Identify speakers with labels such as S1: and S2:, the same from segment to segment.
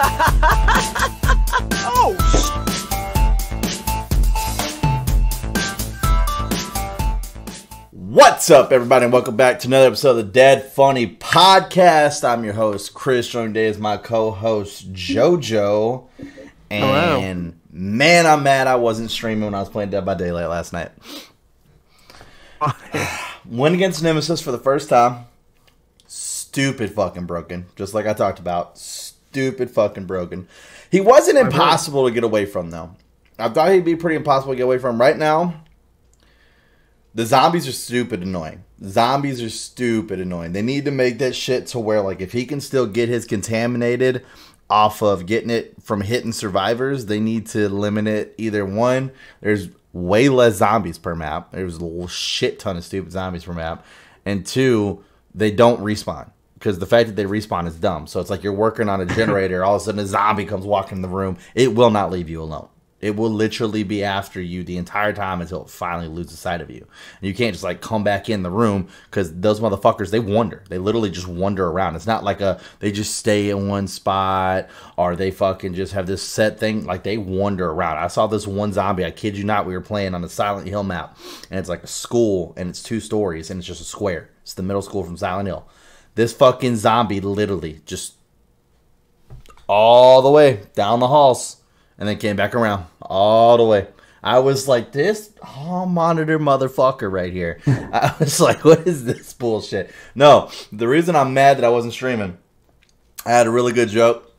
S1: Oh,
S2: What's up, everybody, and welcome back to another episode of the Dead Funny Podcast. I'm your host, Chris. Joining today is my co-host, JoJo. And man, I'm mad I wasn't streaming when I was playing Dead by Daylight last night. Went against Nemesis for the first time. Stupid fucking broken. Just like I talked about. Stupid fucking broken. He wasn't impossible to get away from, though. I thought he'd be pretty impossible to get away from. Right now, the zombies are stupid annoying. Zombies are stupid annoying. They need to make that shit to where, like, if he can still get his contaminated off of getting it from hitting survivors, they need to limit it. Either one, there's way less zombies per map. There's a shit ton of stupid zombies per map. And two, they don't respawn. Because the fact that they respawn is dumb. So it's like you're working on a generator, all of a sudden a zombie comes walking in the room. It will not leave you alone. It will literally be after you the entire time until it finally loses sight of you. And you can't just like come back in the room because those motherfuckers, they wander. They literally just wander around. It's not like they just stay in one spot or they fucking just have this set thing. Like they wander around. I saw this one zombie, I kid you not, we were playing on the Silent Hill map. And it's like a school and it's 2 stories and it's just a square. It's the middle school from Silent Hill. This fucking zombie literally just all the way down the halls and then came back around all the way. I was like, this hall monitor motherfucker right here. I was like, what is this bullshit? No, the reason I'm mad that I wasn't streaming, I had a really good joke.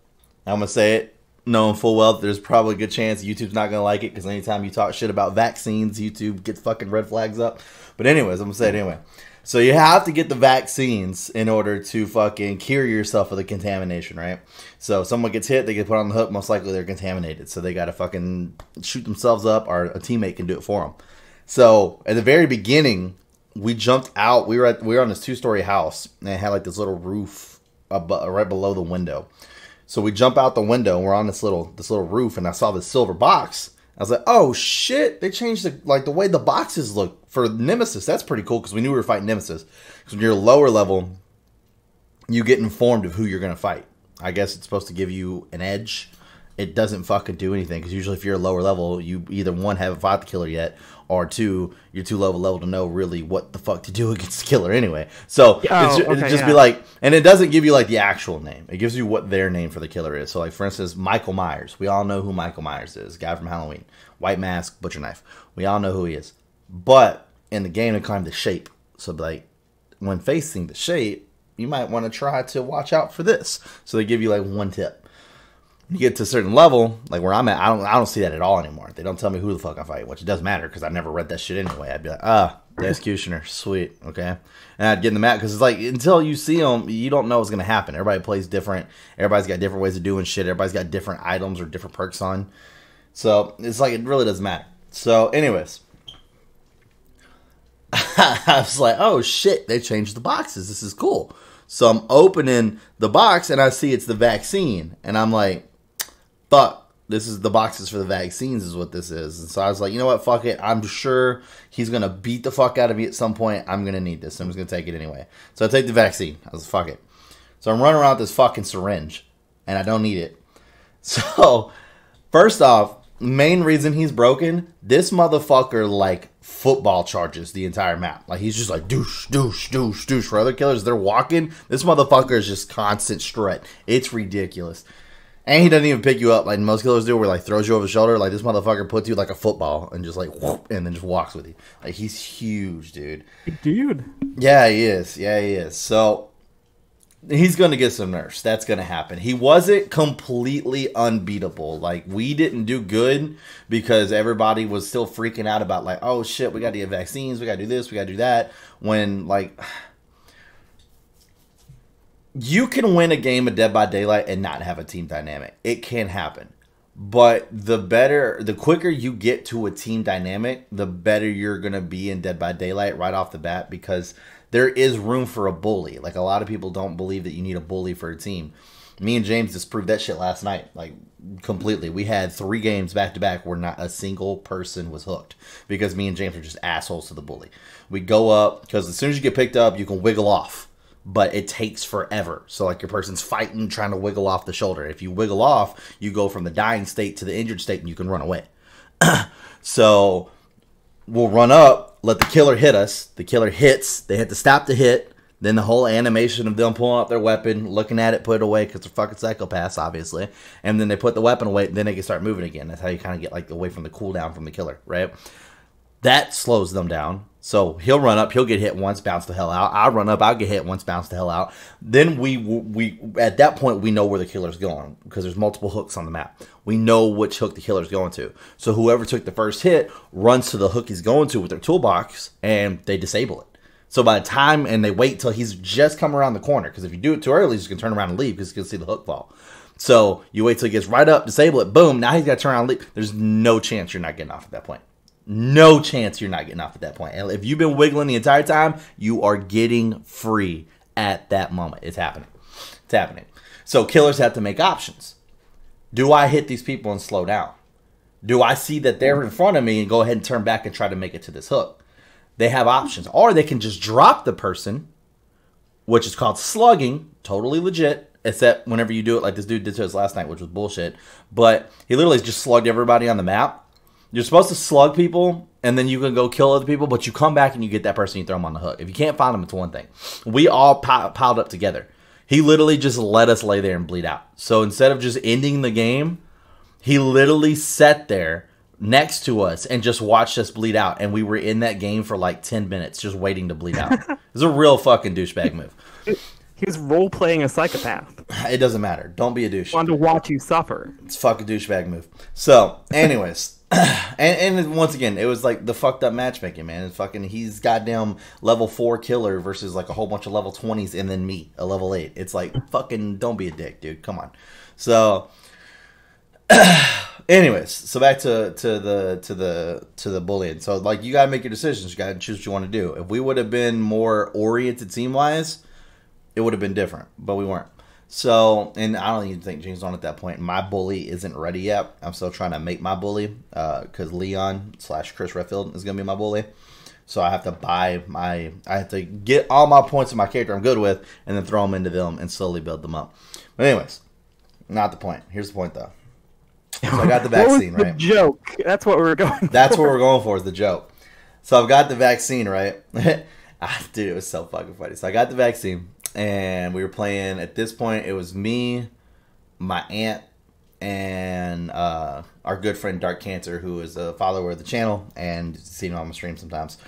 S2: I'm going to say it, knowing full well there's probably a good chance YouTube's not going to like it because anytime you talk shit about vaccines, YouTube gets fucking red flags up. But anyways, I'm going to say it anyway. So you have to get the vaccines in order to fucking cure yourself of the contamination, right? So if someone gets hit, they get put on the hook, most likely they're contaminated. So they got to fucking shoot themselves up or a teammate can do it for them. So at the very beginning, we jumped out. We were on this 2-story house and it had like this little roof right below the window. So we jump out the window and we're on this little roof and I saw this silver box. I was like, oh shit, they changed the way the boxes look for Nemesis. That's pretty cool because we knew we were fighting Nemesis. Because when you're lower level, you get informed of who you're going to fight. I guess it's supposed to give you an edge. It doesn't fucking do anything because usually if you're a lower level, you either one, haven't fought the killer yet, or two, you're too low level to know really what the fuck to do against the killer anyway. So be like, and it doesn't give you like the actual name. It gives you what their name for the killer is. So like for instance, Michael Myers. We all know who Michael Myers is. Guy from Halloween. White mask, butcher knife. We all know who he is. But in the game, they call him the shape. So like when facing the shape, you might want to try to watch out for this. So they give you like one tip. You get to a certain level, like where I'm at, I don't see that at all anymore. They don't tell me who the fuck I'm fighting, which it doesn't matter because I never read that shit anyway. I'd be like, the executioner, sweet, okay. And I'd get in the map because it's like until you see them, you don't know what's gonna happen. Everybody plays different. Everybody's got different ways of doing shit. Everybody's got different items or different perks on. So it's like it really doesn't matter. So, anyways, I was like, oh shit, they changed the boxes. This is cool. So I'm opening the box and I see it's the vaccine, and I'm like, fuck, this is the boxes for the vaccines is what this is. And so I was like, you know what, fuck it. I'm sure he's going to beat the fuck out of me at some point. I'm going to need this. I'm just going to take it anyway. So I take the vaccine. I was like, fuck it. So I'm running around with this fucking syringe, and I don't need it. So, first off, main reason he's broken, this motherfucker, like, football charges the entire map. Like, he's just like, douche, douche, douche, douche. For other killers, they're walking. This motherfucker is just constant strut. It's ridiculous. And he doesn't even pick you up like most killers do, where like throws you over the shoulder. Like this motherfucker puts you like a football and just like whoop, and then just walks with you. Like he's huge, dude.
S1: Dude.
S2: Yeah, he is. Yeah, he is. So he's gonna get some nerfs. That's gonna happen. He wasn't completely unbeatable. Like we didn't do good because everybody was still freaking out about like, oh shit, we gotta get vaccines, we gotta do this, we gotta do that. When like you can win a game of Dead by Daylight and not have a team dynamic. It can happen. But the quicker you get to a team dynamic, the better you're going to be in Dead by Daylight right off the bat because there is room for a bully. Like a lot of people don't believe that you need a bully for a team. Me and James disproved that shit last night, like completely. We had 3 games back to back where not a single person was hooked because me and James are just assholes to the bully. We go up because as soon as you get picked up, you can wiggle off. but it takes forever. So like your person's fighting, trying to wiggle off the shoulder. If you wiggle off, you go from the dying state to the injured state and you can run away. So we'll run up, let the killer hit us. The killer hits. They have to stop the hit. Then the whole animation of them pulling out their weapon, looking at it, put it away because they're fucking psychopaths, obviously. And then they put the weapon away, and then they can start moving again. That's how you kind of get like away from the cooldown from the killer, right? That slows them down. So he'll run up, he'll get hit once, bounce the hell out. I'll run up, I'll get hit once, bounce the hell out. Then we at that point we know where the killer's going because there's multiple hooks on the map. We know which hook the killer's going to. So whoever took the first hit runs to the hook he's going to with their toolbox and they disable it. So by the time, and they wait till he's just come around the corner, because if you do it too early, he's going to turn around and leave because you can see the hook fall. So you wait till he gets right up, disable it, boom, now he's got to turn around and leave. There's no chance you're not getting off at that point. No chance you're not getting off at that point. And if you've been wiggling the entire time, you are getting free at that moment. It's happening. It's happening. So killers have to make options. Do I hit these people and slow down? Do I see that they're in front of me and go ahead and turn back and try to make it to this hook? They have options. Or they can just drop the person, which is called slugging, totally legit, except whenever you do it like this dude did to us last night, which was bullshit. But he literally just slugged everybody on the map. You're supposed to slug people, and then you can go kill other people, but you come back and you get that person, you throw them on the hook. If you can't find them, it's one thing. We all piled up together. He literally just let us lay there and bleed out. So instead of just ending the game, he literally sat there next to us and just watched us bleed out, and we were in that game for like 10 minutes just waiting to bleed out. It was a real fucking douchebag move.
S1: He was role-playing a psychopath.
S2: It doesn't matter. Don't be a douche.
S1: He wanted to watch you suffer.
S2: It's a fucking douchebag move. So, anyways, and once again, it was like the fucked up matchmaking, man. It's fucking, he's goddamn level 4 killer versus like a whole bunch of level 20s and then me, a level 8. It's like, fucking don't be a dick, dude. Come on. So, anyways, so back to the bullying. So like, you gotta make your decisions. You gotta choose what you want to do. If we would have been more oriented team wise, it would have been different, but we weren't. So, and I don't even think James on at that point. My bully isn't ready yet. I'm still trying to make my bully because Leon / Chris Redfield is gonna be my bully. So I have to I have to get all my points of my character I'm good with, and then throw them into them and slowly build them up. But anyways, not the point. Here's the point though. So I got the vaccine,
S1: what was the
S2: right?
S1: Joke. That's what we were going.
S2: That's what we're going for, is the joke. So I've got the vaccine, right? Dude, it was so fucking funny. So I got the vaccine, and we were playing. At this point, it was me, my aunt, and our good friend Dark Cancer, who is a follower of the channel and seen him on my stream sometimes.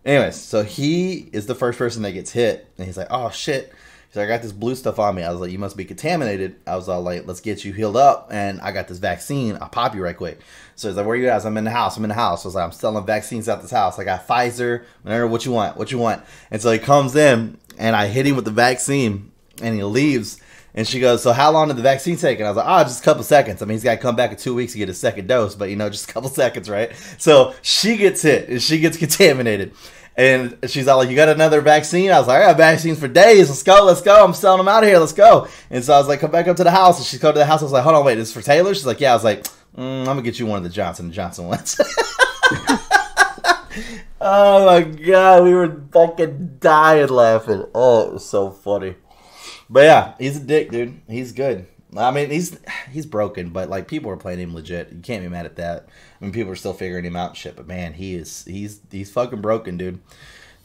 S2: Anyways, so he is the first person that gets hit, and he's like, "Oh shit." So I got this blue stuff on me. I was like, you must be contaminated. I was all like, let's get you healed up. And I got this vaccine. I'll pop you right quick. So he's like, where you at? I'm in the house. I'm in the house. I was like, I'm selling vaccines out this house. I got Pfizer. Whatever, what you want? What you want? And so he comes in, and I hit him with the vaccine, and he leaves. And she goes, so how long did the vaccine take? And I was like, oh, just a couple seconds. I mean, he's got to come back in 2 weeks to get his second dose. But, you know, just a couple seconds, right? So she gets hit, and she gets contaminated. And she's all like, you got another vaccine? I was like, I got vaccines for days. Let's go, let's go. I'm selling them out of here. Let's go. And so I was like, come back up to the house. And she's come to the house. I was like, hold on, wait, this is for Taylor? She's like, yeah. I was like, I'm going to get you one of the Johnson & Johnson ones. Oh, my God. We were fucking dying laughing. Oh, it was so funny. But, yeah, he's a dick, dude. He's good. I mean, he's broken, but like people are playing him legit. You can't be mad at that. I mean, people are still figuring him out and shit. But man, he's fucking broken, dude.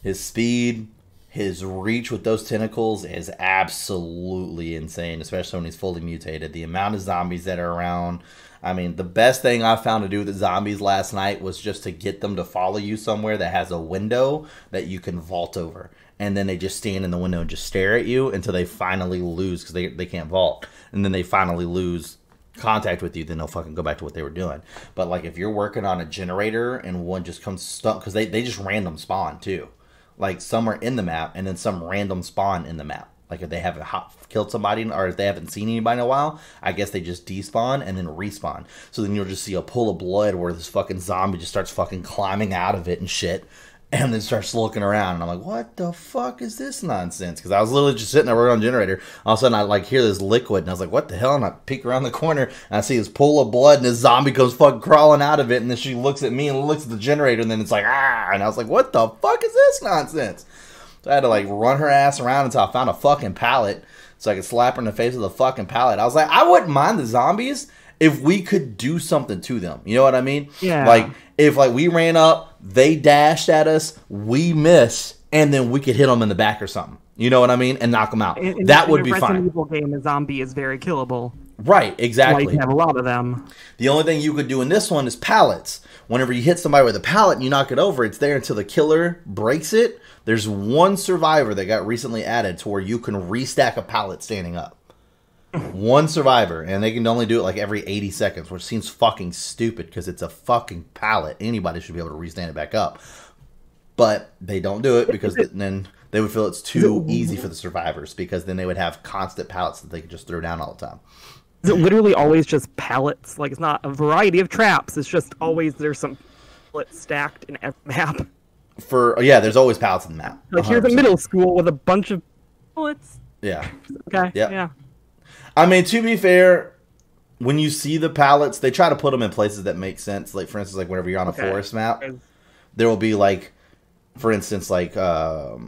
S2: His speed, his reach with those tentacles is absolutely insane, especially when he's fully mutated. The amount of zombies that are around. I mean, the best thing I found to do with the zombies last night was just to get them to follow you somewhere that has a window that you can vault over. And then they just stand in the window and just stare at you until they finally lose because they can't vault. And then they finally lose contact with you, then they'll fucking go back to what they were doing. But like if you're working on a generator and one just comes stuck, because they just random spawn too. Like some are in the map and then some random spawn in the map. Like if they haven't killed somebody or if they haven't seen anybody in a while, I guess they just despawn and then respawn. So then you'll just see a pool of blood where this fucking zombie just starts fucking climbing out of it and shit. And then starts looking around, and I'm like, what the fuck is this nonsense? Because I was literally just sitting there working on the generator. All of a sudden, I like hear this liquid, and I was like, what the hell? And I peek around the corner, and I see this pool of blood, and this zombie comes fucking crawling out of it, and then she looks at me and looks at the generator, and then it's like, ah! And I was like, what the fuck is this nonsense? So I had to like run her ass around until I found a fucking pallet so I could slap her in the face with a fucking pallet. I was like, I wouldn't mind the zombies if we could do something to them. You know what I mean?
S1: Yeah.
S2: Like, if like we ran up, they dashed at us, we missed, and then we could hit them in the back or something. You know what I mean? And knock them out. That would be fine.
S1: In a Resident Evil game, a zombie is very killable.
S2: Right, exactly.
S1: Like, you have a lot of them.
S2: The only thing you could do in this one is pallets. Whenever you hit somebody with a pallet and you knock it over, it's there until the killer breaks it. There's one survivor that got recently added to where you can restack a pallet standing up. One survivor, and they can only do it like every 80 seconds, which seems fucking stupid because it's a fucking pallet. Anybody should be able to restand it back up. But they don't do it because then they would feel it's too easy for the survivors, because then they would have constant pallets that they could just throw down all the time.
S1: Is it literally always just pallets? Like, it's not a variety of traps. It's just always there's some pallets stacked in every map.
S2: Yeah, there's always pallets in the map.
S1: Like, here's a middle school with a bunch of pallets.
S2: Yeah.
S1: Okay,
S2: Yep.
S1: yeah.
S2: I mean, to be fair, when you see the pallets, they try to put them in places that make sense. Like, for instance, like whenever you're on a forest map, there will be like, for instance, like the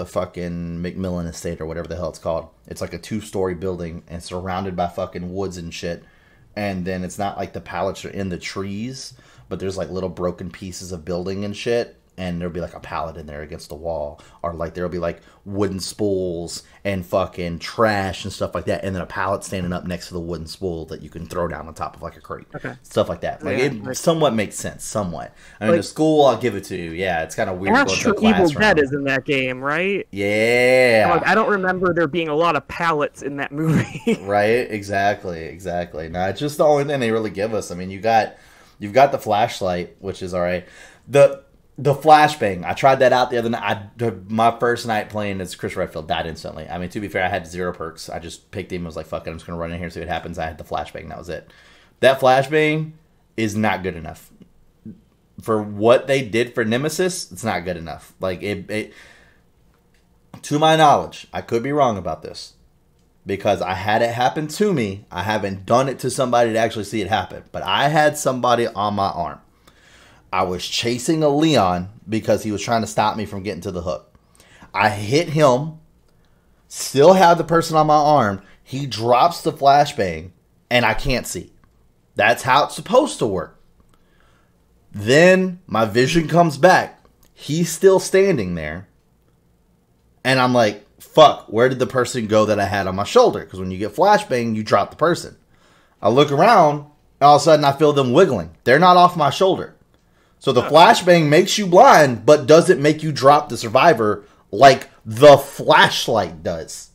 S2: fucking McMillan Estate or whatever the hell it's called. It's like a 2-story building and surrounded by fucking woods and shit. And then it's not like the pallets are in the trees, but there's like little broken pieces of building and shit. And there'll be like a pallet in there against the wall, or like there'll be like wooden spools and fucking trash and stuff like that, and then a pallet standing up next to the wooden spool that you can throw down on top of like a crate. Okay. Stuff like that. Like, it somewhat makes sense. Somewhat. I mean, like, the school, I'll give it to you. Yeah, it's kind of weird.
S1: Evil Dead is in that game, right?
S2: Yeah.
S1: Like, I don't remember there being a lot of pallets in that movie.
S2: Right. Exactly. No, it's just the only thing they really give us. I mean, you've got the flashlight, which is all right. The flashbang, I tried that out the other night. My first night playing as Chris Redfield died instantly. I mean, to be fair, I had 0 perks. I just picked him and was like, fuck it, I'm just going to run in here and see what happens. I had the flashbang, that was it. That flashbang is not good enough. For what they did for Nemesis, it's not good enough. Like, it to my knowledge, I could be wrong about this, because I had it happen to me. I haven't done it to somebody to actually see it happen, but I had somebody on my arm. I was chasing a Leon because he was trying to stop me from getting to the hook. I hit him, still have the person on my arm. He drops the flashbang, and I can't see. That's how it's supposed to work. Then my vision comes back. He's still standing there. And I'm like, fuck, where did the person go that I had on my shoulder? Because when you get flashbang, you drop the person. I look around, and all of a sudden I feel them wiggling. They're not off my shoulder. So the flashbang makes you blind, but doesn't make you drop the survivor like the flashlight does.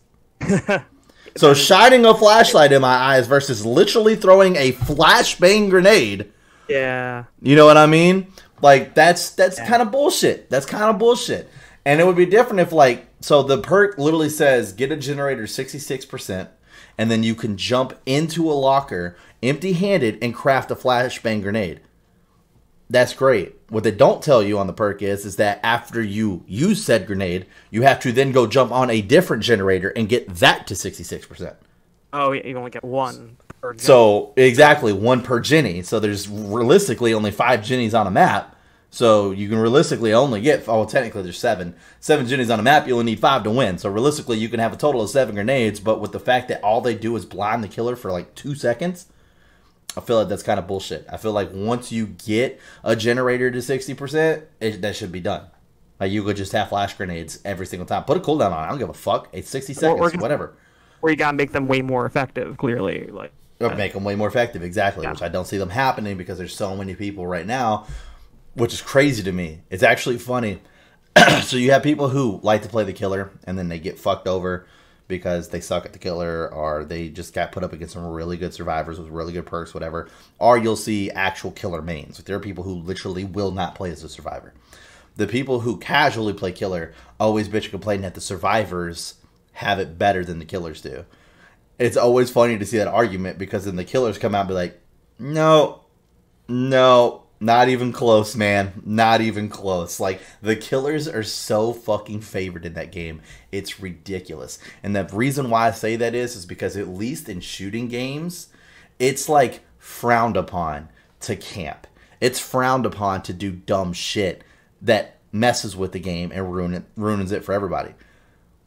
S2: So shining a flashlight in my eyes versus literally throwing a flashbang grenade.
S1: Yeah.
S2: You know what I mean? Like, that's kind of bullshit. That's kind of bullshit. And it would be different if, like, so the perk literally says get a generator 66%, and then you can jump into a locker empty-handed and craft a flashbang grenade. That's great. What they don't tell you on the perk is that after you use said grenade, you have to then go jump on a different generator and get that to 66%.
S1: Oh, yeah, you only get one per Jenny.
S2: So, exactly, one per Jenny. So there's realistically only 5 Jennies on a map. So you can realistically only get, technically there's 7. 7 Jennies on a map, you only need 5 to win. So realistically, you can have a total of 7 grenades, but with the fact that all they do is blind the killer for like 2 seconds, I feel like that's kind of bullshit. I feel like once you get a generator to 60%, that should be done. Like, you could just have flash grenades every single time. Put a cooldown on it. I don't give a fuck. It's 60 seconds, whatever.
S1: Or you gotta make them way more effective, clearly.
S2: Or make them way more effective, exactly. Yeah. Which I don't see them happening because there's so many people right now, which is crazy to me. It's actually funny. So you have people who like to play the killer, and then they get fucked over because they suck at the killer, or they just got put up against some really good survivors with really good perks, whatever. Or you'll see actual killer mains. There are people who literally will not play as a survivor. The people who casually play killer always bitch and complain that the survivors have it better than the killers do. It's always funny to see that argument, because then the killers come out and be like, no, not even close, man. Not even close. Like, the killers are so fucking favored in that game. It's ridiculous. And the reason why I say that is because at least in shooting games, it's like frowned upon to camp. It's frowned upon to do dumb shit that messes with the game and ruins it for everybody.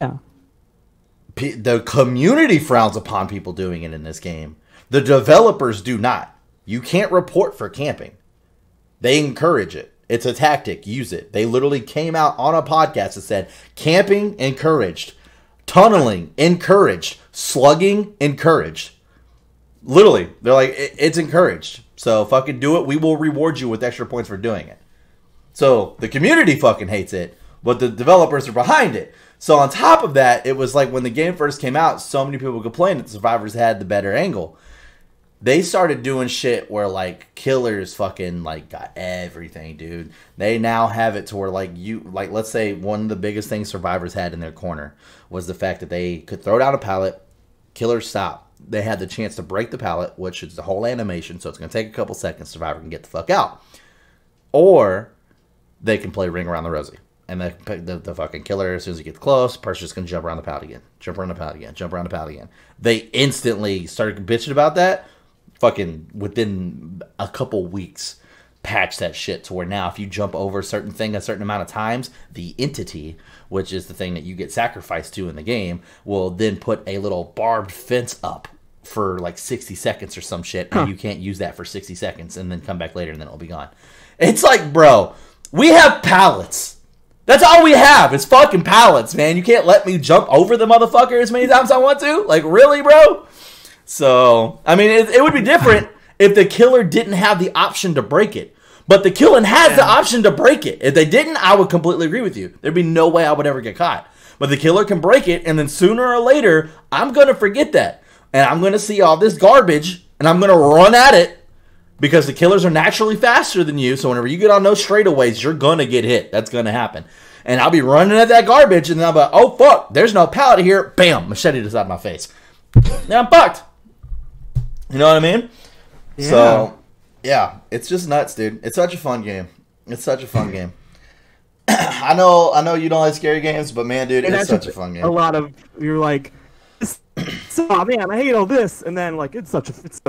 S1: Yeah.
S2: The community frowns upon people doing it in this game. The developers do not. You can't report for camping. They encourage it. It's a tactic. Use it. They literally came out on a podcast and said, camping encouraged. Tunneling encouraged. Slugging encouraged. Literally. They're like, it's encouraged. So fucking do it. We will reward you with extra points for doing it. So the community fucking hates it, but the developers are behind it. So on top of that, it was like when the game first came out, so many people complained that the survivors had the better angle. They started doing shit where like killers fucking like got everything, dude. They now have it to where like let's say one of the biggest things survivors had in their corner was the fact that they could throw down a pallet, killers stop. They had the chance to break the pallet, which is the whole animation, so it's going to take a couple seconds. Survivor can get the fuck out. Or they can play Ring Around the Rosie. And the fucking killer, as soon as he gets close, the person's just going to jump around the pallet again. Jump around the pallet again. Jump around the pallet again. They instantly started bitching about that. Fucking within a couple weeks, patch that shit to where now if you jump over a certain thing a certain amount of times, the entity, which is the thing that you get sacrificed to in the game, will then put a little barbed fence up for like 60 seconds or some shit, and you can't use that for 60 seconds and then come back later and then it'll be gone. It's like, bro, we have pallets. That's all we have. It's fucking pallets, man. You can't let me jump over the motherfucker as many times as I want to. Like, really, bro? So, I mean, it would be different if the killer didn't have the option to break it. But the killing has the option to break it. If they didn't, I would completely agree with you. There'd be no way I would ever get caught. But the killer can break it, and then sooner or later, I'm going to forget that. And I'm going to see all this garbage, and I'm going to run at it. Because the killers are naturally faster than you, so whenever you get on those straightaways, you're going to get hit. That's going to happen. And I'll be running at that garbage, and then I'll be like, oh, fuck, there's no pallet here. Bam, machete to the side of my face. Now I'm fucked. You know what I mean? Yeah. So, yeah, it's just nuts, dude. It's such a fun game. It's such a fun game. I know you don't like scary games, but man, dude, it's such a fun game.
S1: A lot of, you're like, oh man, I hate all this, and then like it's so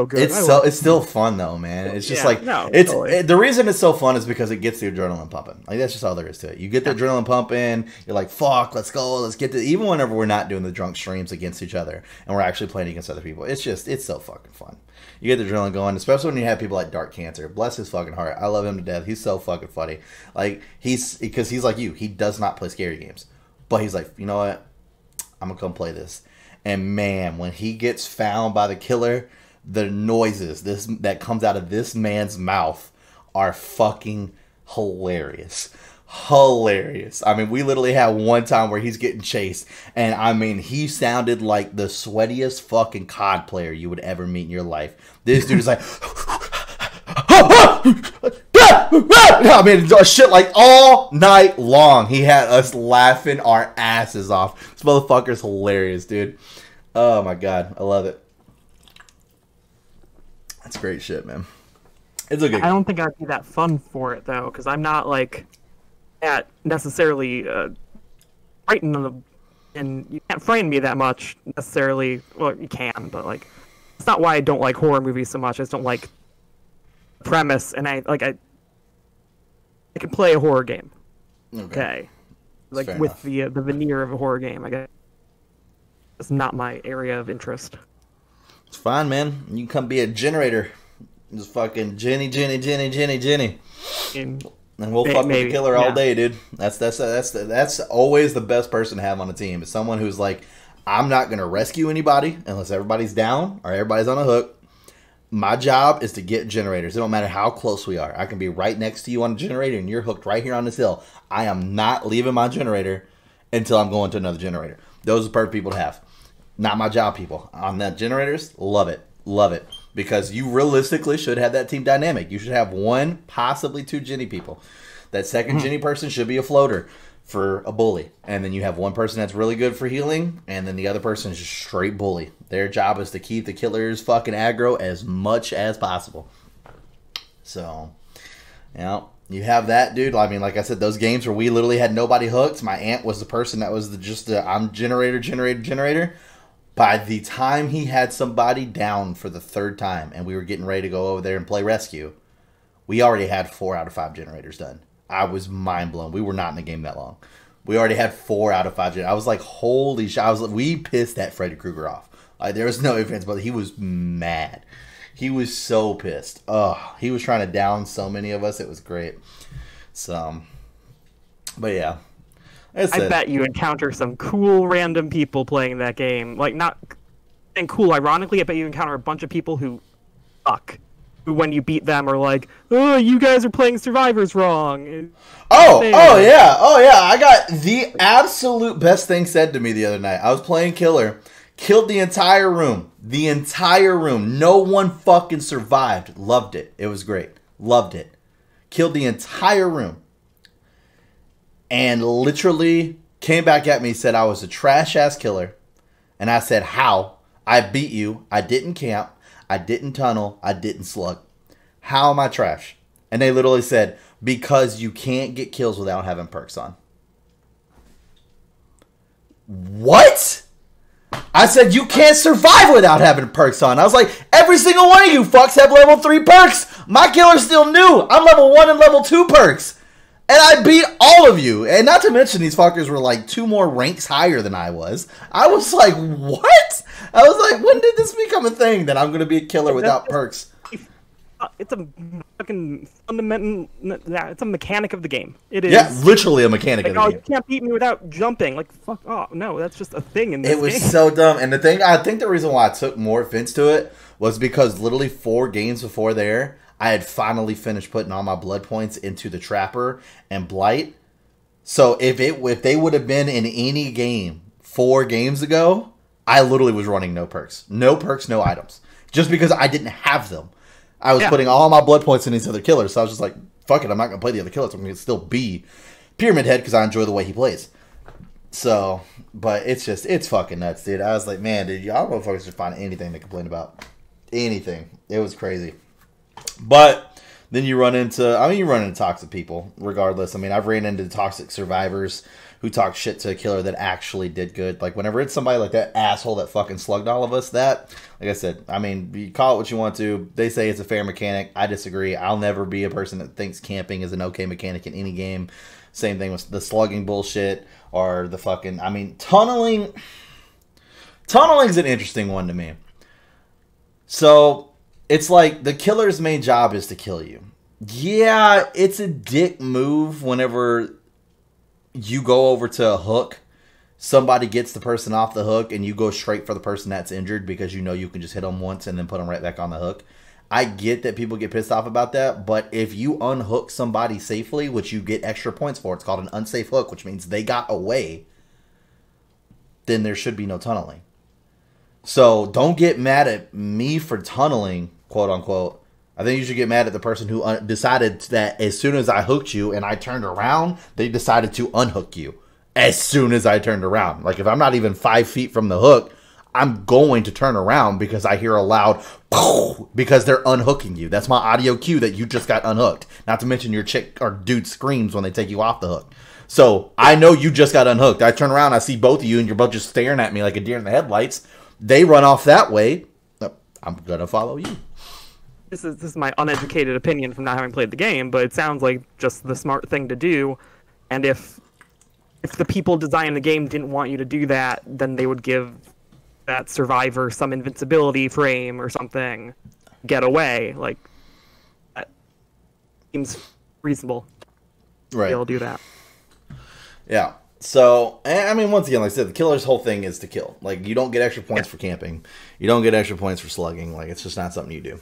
S1: good.
S2: It's still fun though, man. It's just the reason it's so fun is because it gets the adrenaline pumping. Like that's just all there is to it. You get the adrenaline pumping. You're like, fuck, let's go, let's get to. Even whenever we're not doing the drunk streams against each other and we're actually playing against other people, it's so fucking fun. You get the adrenaline going, especially when you have people like Dark Cancer. Bless his fucking heart. I love him to death. He's so fucking funny. Like because he's like you. He does not play scary games, but he's like, you know what? I'm gonna come play this. And man, when he gets found by the killer, the noises that comes out of this man's mouth are fucking hilarious. Hilarious. I mean, we literally had one time where he's getting chased, and I mean, he sounded like the sweatiest fucking COD player you would ever meet in your life. This dude is like, I mean, shit like all night long. He had us laughing our asses off. This motherfucker's hilarious, dude. Oh my god, I love it. That's great shit, man. It's a good.
S1: I don't think I'd be that fun for it though, because I'm not like that necessarily frightened, and you can't frighten me that much necessarily. Well, you can, but like, it's not why I don't like horror movies so much. I just don't like the premise, and I can play a horror game. Okay. Like with the veneer of a horror game, I guess. It's not my area of interest.
S2: It's fine, man. You can come be a generator. Just fucking Jenny. And we'll fuck with the killer all day, dude. That's always the best person to have on a team. Is someone who's like, I'm not gonna rescue anybody unless everybody's down or everybody's on a hook. My job is to get generators. It don't matter how close we are. I can be right next to you on a generator and you're hooked right here on this hill. I am not leaving my generator until I'm going to another generator. Those are the perfect people to have. Not my job people. On that generators, love it. Love it. Because you realistically should have that team dynamic. You should have one, possibly two Jenny people. That second Jenny person should be a floater for a bully. And then you have one person that's really good for healing, and then the other person is just straight bully. Their job is to keep the killers fucking aggro as much as possible. So, you know, you have that, dude. I mean, like I said, those games where we literally had nobody hooked. My aunt was the person that was I'm generator. By the time he had somebody down for the third time and we were getting ready to go over there and play rescue, we already had 4 out of 5 generators done. I was mind blown. We were not in the game that long. We already had 4 out of 5. I was like, holy shit. I was like, we pissed that Freddy Krueger off. Like, there was no ifs, but he was mad. He was so pissed. Oh, he was trying to down so many of us. It was great. So, but yeah.
S1: I bet you encounter some cool random people playing that game. Like, not and cool, ironically, I bet you encounter a bunch of people who suck. Who, when you beat them, are like, oh, you guys are playing Survivors wrong.
S2: Oh yeah. I got the absolute best thing said to me the other night. I was playing Killer. Killed the entire room. The entire room. No one fucking survived. Loved it. It was great. Loved it. Killed the entire room. And literally came back at me, said I was a trash-ass killer. And I said, how? I beat you. I didn't camp. I didn't tunnel. I didn't slug. How am I trash? And they literally said, because you can't get kills without having perks on. What? I said, you can't survive without having perks on. I was like, every single one of you fucks have level 3 perks. My killer's still new. I'm level 1 and level 2 perks. And I beat all of you. And not to mention, these fuckers were like 2 more ranks higher than I was. I was like, what? I was like, when did this become a thing that I'm going to be a killer without perks?
S1: It's a fucking fundamental. It's a mechanic of the game. It is.
S2: Yeah, literally a mechanic of the game.
S1: You can't beat me without jumping. Like, fuck off. No, that's just a thing in this game.
S2: It was so dumb. And I think the reason why I took more offense to it was because literally 4 games before there, I had finally finished putting all my blood points into the Trapper and Blight. So if they would have been in any game 4 games ago, I literally was running no perks. No perks, no items. Just because I didn't have them. I was putting all my blood points in these other killers. So I was just like, fuck it, I'm not going to play the other killers. I'm going to still be Pyramid Head because I enjoy the way he plays. So, but it's fucking nuts, dude. I was like, man, dude, y'all motherfuckers should find anything to complain about. Anything. It was crazy. But then you run into toxic people regardless. I mean, I've ran into toxic survivors who talk shit to a killer that actually did good. Like, whenever it's somebody like that asshole that fucking slugged all of us, that, like I said, I mean, you call it what you want to. They say it's a fair mechanic. I disagree. I'll never be a person that thinks camping is an okay mechanic in any game. Same thing with the slugging bullshit or the fucking, I mean, tunneling. Tunneling's an interesting one to me. So, it's like the killer's main job is to kill you. Yeah, it's a dick move whenever you go over to a hook, somebody gets the person off the hook, and you go straight for the person that's injured because you know you can just hit them once and then put them right back on the hook. I get that people get pissed off about that, but if you unhook somebody safely, which you get extra points for, it's called an unsafe hook, which means they got away, then there should be no tunneling. So don't get mad at me for tunneling, quote unquote. I think you should get mad at the person who decided that as soon as I hooked you and I turned around, they decided to unhook you as soon as I turned around. Like, if I'm not even 5 feet from the hook, I'm going to turn around because I hear a loud because they're unhooking you. That's my audio cue that you just got unhooked. Not to mention your chick or dude screams when they take you off the hook. So I know you just got unhooked. I turn around, I see both of you, and you're both just staring at me like a deer in the headlights. They run off that way. I'm going to follow you.
S1: This is my uneducated opinion from not having played the game, but it sounds like just the smart thing to do. And if the people designing the game didn't want you to do that, then they would give that survivor some invincibility frame or something, get away. Like, that seems reasonable.
S2: Right.
S1: They'll do that.
S2: Yeah. So, I mean, once again, like I said, the killer's whole thing is to kill. Like, you don't get extra points for camping. You don't get extra points for slugging. Like, it's just not something you do.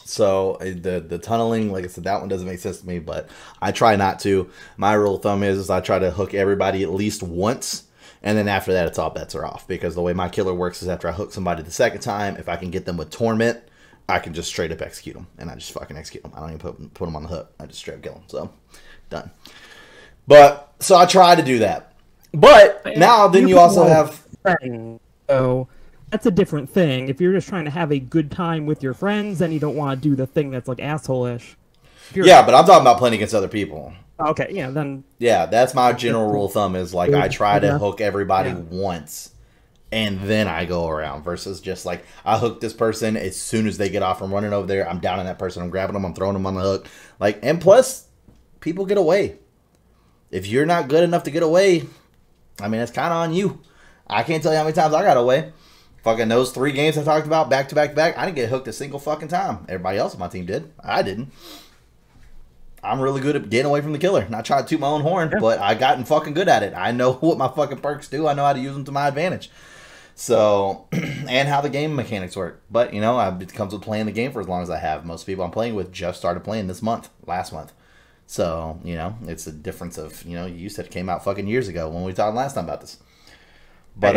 S2: So, the tunneling, like I said, that one doesn't make sense to me, but I try not to. My rule of thumb is I try to hook everybody at least once, and then after that, it's all bets are off. Because the way my killer works is after I hook somebody the second time, if I can get them with Torment, I can just straight up execute them. And I just fucking execute them. I don't even put them on the hook. I just straight up kill them. So, done. But, so I try to do that. But, now, then you also have...
S1: So, that's a different thing. If you're just trying to have a good time with your friends, then you don't want to do the thing that's, like, asshole-ish.
S2: Yeah, but I'm talking about playing against other people.
S1: Okay, yeah, then...
S2: Yeah, that's my general rule of thumb is, like, I try to hook everybody once, and then I go around, versus just, like, I hook this person, as soon as they get off, I'm running over there, I'm downing that person, I'm grabbing them, I'm throwing them on the hook. Like, and plus... people get away. If you're not good enough to get away, I mean, it's kind of on you. I can't tell you how many times I got away. Fucking those 3 games I talked about back to back to back, I didn't get hooked a single fucking time. Everybody else on my team did. I didn't. I'm really good at getting away from the killer. Not trying to toot my own horn, but I gotten fucking good at it. I know what my fucking perks do. I know how to use them to my advantage. So, and how the game mechanics work. But, you know, it comes with playing the game for as long as I have. Most people I'm playing with just started playing last month. So, you know, it's a difference of, you know, you said it came out fucking years ago when we talked last time about this. But,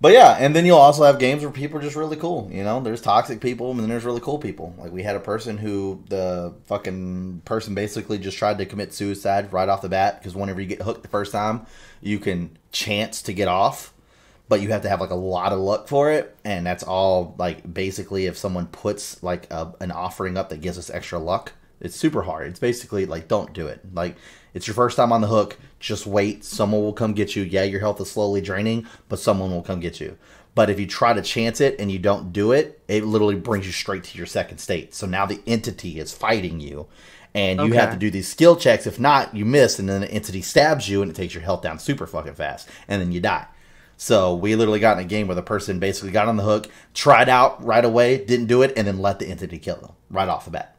S2: But yeah, and then you'll also have games where people are just really cool. You know, there's toxic people and then there's really cool people. Like we had a person who the fucking person basically just tried to commit suicide right off the bat because whenever you get hooked the first time, you can chance to get off, but you have to have like a lot of luck for it. And that's all like basically if someone puts like an offering up that gives us extra luck, it's super hard. It's basically like don't do it. Like it's your first time on the hook. Just wait. Someone will come get you. Yeah, your health is slowly draining, but someone will come get you. But if you try to chance it and you don't do it, it literally brings you straight to your second state. So now the entity is fighting you, and you have to do these skill checks. If not, you miss, and then the entity stabs you, and it takes your health down super fucking fast, and then you die. So we literally got in a game where the person basically got on the hook, tried out right away, didn't do it, and then let the entity kill them right off the bat.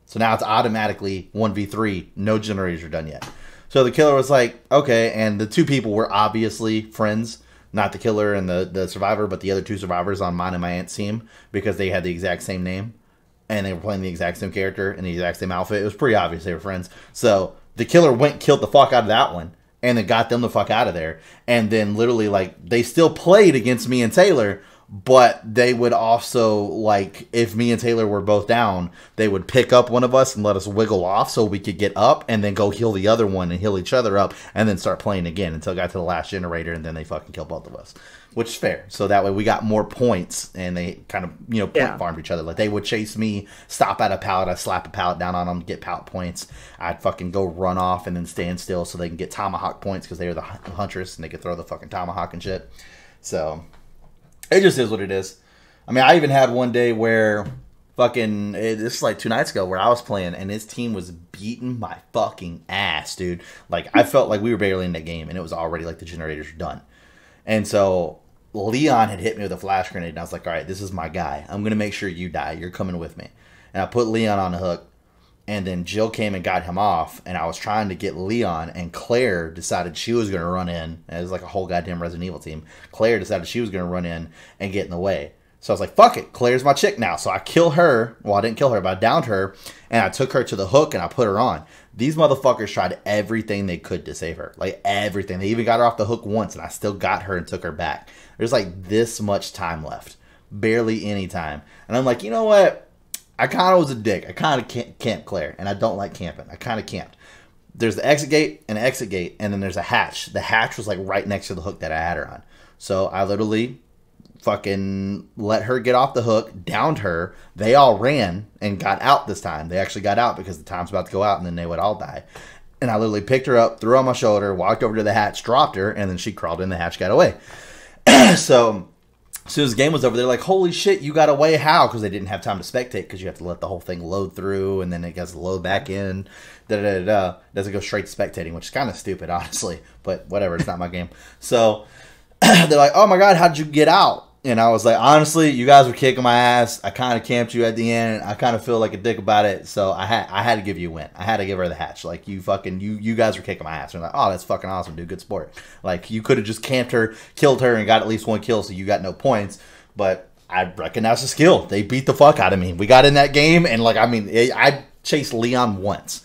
S2: So now it's automatically 1v3. No generators are done yet. So the killer was like, okay, and the 2 people were obviously friends. Not the killer and the survivor, but the other 2 survivors on mine and my aunt's team because they had the exact same name. And they were playing the exact same character in the exact same outfit. It was pretty obvious they were friends. So the killer went and killed the fuck out of that one. And then got them the fuck out of there. And then literally, like, they still played against me and Taylor. But they would also, like, if me and Taylor were both down, they would pick up one of us and let us wiggle off so we could get up and then go heal the other one and heal each other up and then start playing again until it got to the last generator and then they fucking killed both of us. Which is fair. So that way we got more points and they kind of, you know, point farmed each other. Like, they would chase me, stop at a pallet, I'd slap a pallet down on them, get pallet points. I'd fucking go run off and then stand still so they can get tomahawk points because they were the huntress and they could throw the fucking tomahawk and shit. So it just is what it is. I mean, I even had one day where fucking, this is like 2 nights ago where I was playing and his team was beating my fucking ass, dude. Like, I felt like we were barely in that game and it was already like the generators were done. And so Leon had hit me with a flash grenade and I was like, all right, this is my guy. I'm going to make sure you die. You're coming with me. And I put Leon on the hook. And then Jill came and got him off, and I was trying to get Leon, and Claire decided she was going to run in. And it was like a whole goddamn Resident Evil team. Claire decided she was going to run in and get in the way. So I was like, fuck it, Claire's my chick now. So I kill her. Well, I didn't kill her, but I downed her, and I took her to the hook, and I put her on. These motherfuckers tried everything they could to save her. Like, everything. They even got her off the hook once, and I still got her and took her back. There's like this much time left. Barely any time. And I'm like, you know what? I kind of was a dick. I kind of camped Claire, and I don't like camping. I kind of camped. There's the exit gate and exit gate, and then there's a hatch. The hatch was like right next to the hook that I had her on. So I literally fucking let her get off the hook, downed her. They all ran and got out this time. They actually got out because the time's about to go out, and then they would all die. And I literally picked her up, threw her on my shoulder, walked over to the hatch, dropped her, and then she crawled in the hatch, got away. So as soon as the game was over, they're like, holy shit, you got away, how? Because they didn't have time to spectate because you have to let the whole thing load through and then it gets to load back in. Doesn't go straight to spectating, which is kind of stupid, honestly. But whatever, it's not my game. So they're like, oh my god, how did you get out? And I was like, honestly, you guys were kicking my ass. I kind of camped you at the end. I kind of feel like a dick about it. So I had to give you a win. I had to give her the hatch. Like, you guys were kicking my ass. And I'm like, oh, that's fucking awesome, dude. Good sport. Like, you could have just camped her, killed her, and got at least 1 kill, so you got no points. But I recognize the skill. They beat the fuck out of me. We got in that game, and, like, I mean, I chased Leon once.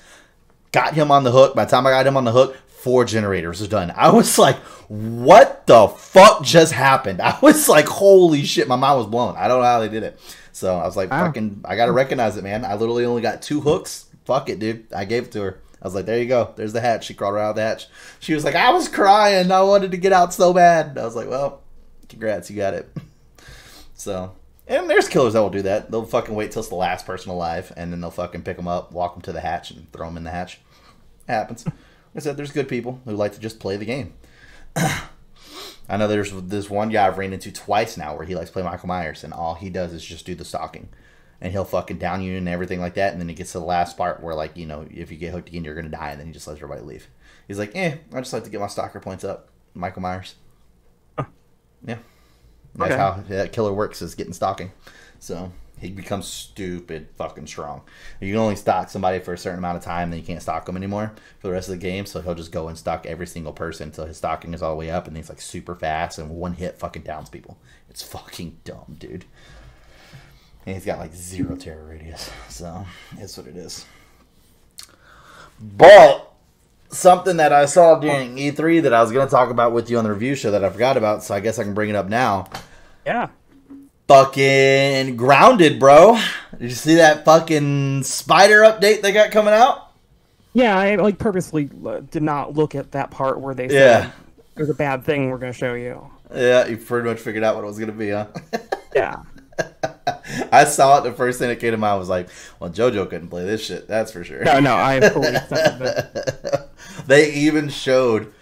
S2: Got him on the hook. By the time I got him on the hook, 4 generators was done. I was like, what the fuck just happened? I was like, holy shit, my mind was blown. I don't know how they did it. So I was like, fucking, I gotta recognize it, man. I literally only got 2 hooks. Fuck it, dude. I gave it to her. I was like, there you go. There's the hatch. She crawled right out of the hatch. She was like, I was crying. I wanted to get out so bad. I was like, well, congrats, you got it. So, and there's killers that will do that. They'll fucking wait till it's the last person alive, and then they'll fucking pick them up, walk them to the hatch, and throw them in the hatch. It happens. Like I said, there's good people who like to just play the game. I know there's this one guy I've ran into twice now where he likes to play Michael Myers, and all he does is just do the stalking. and he'll fucking down you and everything like that. And then he gets to the last part where, like, you know, if you get hooked again, you're gonna die, and then he just lets everybody leave. He's like, I just like to get my stalker points up. Michael Myers. Yeah. That's how that killer works, is getting stalking. So he becomes stupid fucking strong. You can only stalk somebody for a certain amount of time, then you can't stalk them anymore for the rest of the game. So he'll just go and stalk every single person until his stalking is all the way up, and he's like super fast, and one hit fucking downs people. It's fucking dumb, dude. And he's got like 0 terror radius. So it's what it is. But something that I saw during E3 that I was going to talk about with you on the review show that I forgot about, so I guess I can bring it up now.
S1: Yeah.
S2: Fucking Grounded, bro. Did you see that fucking spider update they got coming out?
S1: Yeah, I like purposely did not look at that part where they said there's a bad thing we're going to show you.
S2: Yeah, you pretty much figured out what it was going to be, huh?
S1: Yeah.
S2: I saw it. The first thing that came to mind was like, well, JoJo couldn't play this shit. That's for sure.
S1: No, I fully accepted that.
S2: They even showed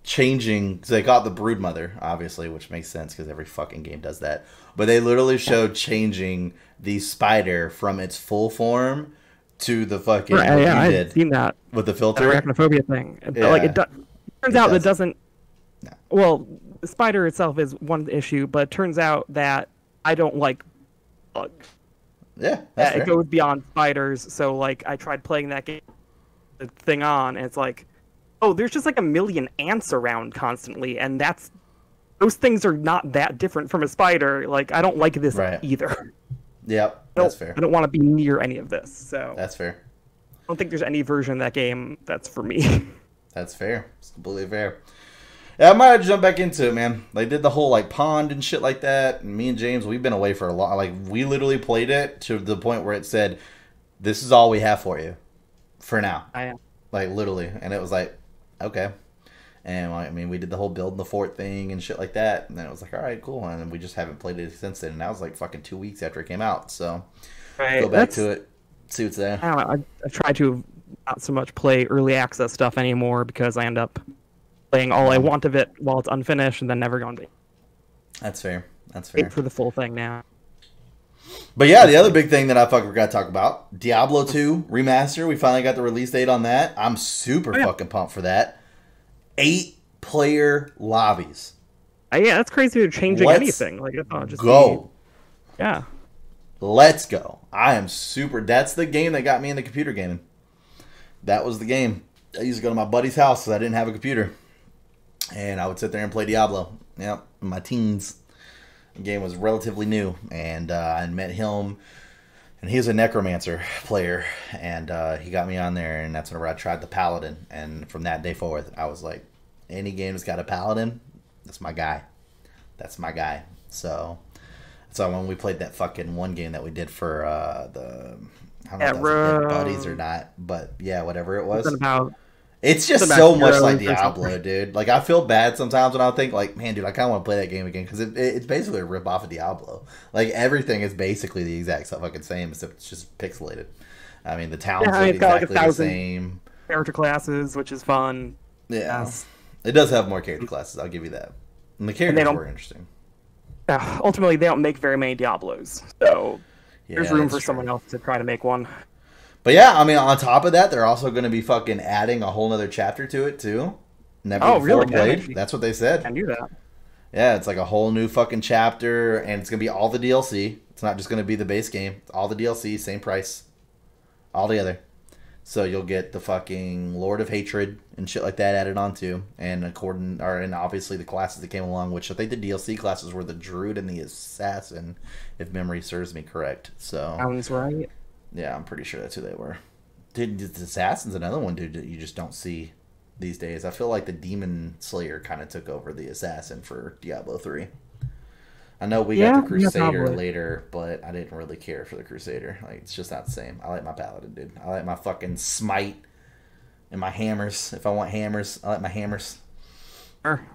S2: changing. So they call it the Broodmother, obviously, which makes sense because every fucking game does that. But they literally showed changing the spider from its full form to the fucking.
S1: Right, yeah, I've seen that
S2: with the filter.
S1: That arachnophobia thing. Yeah. Like it turns out that doesn't. No. Well, the spider itself is one issue, but it turns out that I don't like bugs.
S2: Yeah, that's fair.
S1: It goes beyond spiders. So like, I tried playing that game, the thing on, and it's like, oh, there's just like a million ants around constantly, and those things are not that different from a spider. Like, I don't like this either.
S2: Yep, that's fair.
S1: I don't want to be near any of this. So
S2: that's fair.
S1: I don't think there's any version of that game that's for me.
S2: That's fair. It's completely fair. Yeah, I might have to jump back into it, man. They did the whole like pond and shit like that. And me and James, we've been away for a long. Like, we literally played it to the point where it said, "This is all we have for you, for now."
S1: I am.
S2: Like, literally, and it was like, okay. And I mean, we did the whole building the fort thing and shit like that. And then it was like, all right, cool. And then we just haven't played it since then. And that was like fucking 2 weeks after it came out. So go back to it, see what's there.
S1: I don't know. I try to not so much play early access stuff anymore because I end up playing all I want of it while it's unfinished and then never going to.
S2: That's fair. That's fair.
S1: Wait for the full thing now.
S2: But yeah, the other big thing that I fucking forgot to talk about, Diablo 2 remaster. We finally got the release date on that. I'm super fucking pumped for that. 8-player lobbies.
S1: Yeah, that's crazy to changing anything. Like, just
S2: go.
S1: Yeah.
S2: Let's go. I am super. That's the game that got me into computer gaming. That was the game. I used to go to my buddy's house because I didn't have a computer. And I would sit there and play Diablo. Yep, in my teens. The game was relatively new. And I met him. And he was a Necromancer player. And he got me on there. And that's whenever I tried the Paladin. And from that day forward, I was like, any game that's got a Paladin, that's my guy. That's my guy. So when we played that fucking one game that we did for the... I don't know if that was Dead Buddies or not. But yeah, whatever it was. It's just so much like Diablo, dude. Like, I feel bad sometimes when I think, like, man, dude, I kind of want to play that game again because it's basically a rip-off of Diablo. Like, everything is basically the exact fucking same, except it's just pixelated. I mean, the towns look exactly the same.
S1: Character classes, which is fun.
S2: Yeah. Yes. It does have more character classes, I'll give you that. And the characters were interesting.
S1: Ultimately, they don't make very many Diablos, so there's room for someone else to try to make one.
S2: But yeah, I mean, on top of that, they're also going to be fucking adding a whole other chapter to it, too. Never before played. That's what they said.
S1: I knew that.
S2: Yeah, it's like a whole new fucking chapter, and it's going to be all the DLC. It's not just going to be the base game. It's all the DLC, same price. All together. So you'll get the fucking Lord of Hatred and shit like that added on too. And and obviously the classes that came along, which I think the DLC classes were the Druid and the Assassin, if memory serves me correct. So
S1: sounds right.
S2: Yeah, I'm pretty sure that's who they were. The Assassin's another one, dude, that you just don't see these days. I feel like the Demon Slayer kind of took over the Assassin for Diablo 3. I know we got the Crusader later, but I didn't really care for the Crusader. Like, it's just not the same. I like my Paladin, dude. I like my fucking Smite and my hammers. If I want hammers, I like my hammers.
S1: Sure.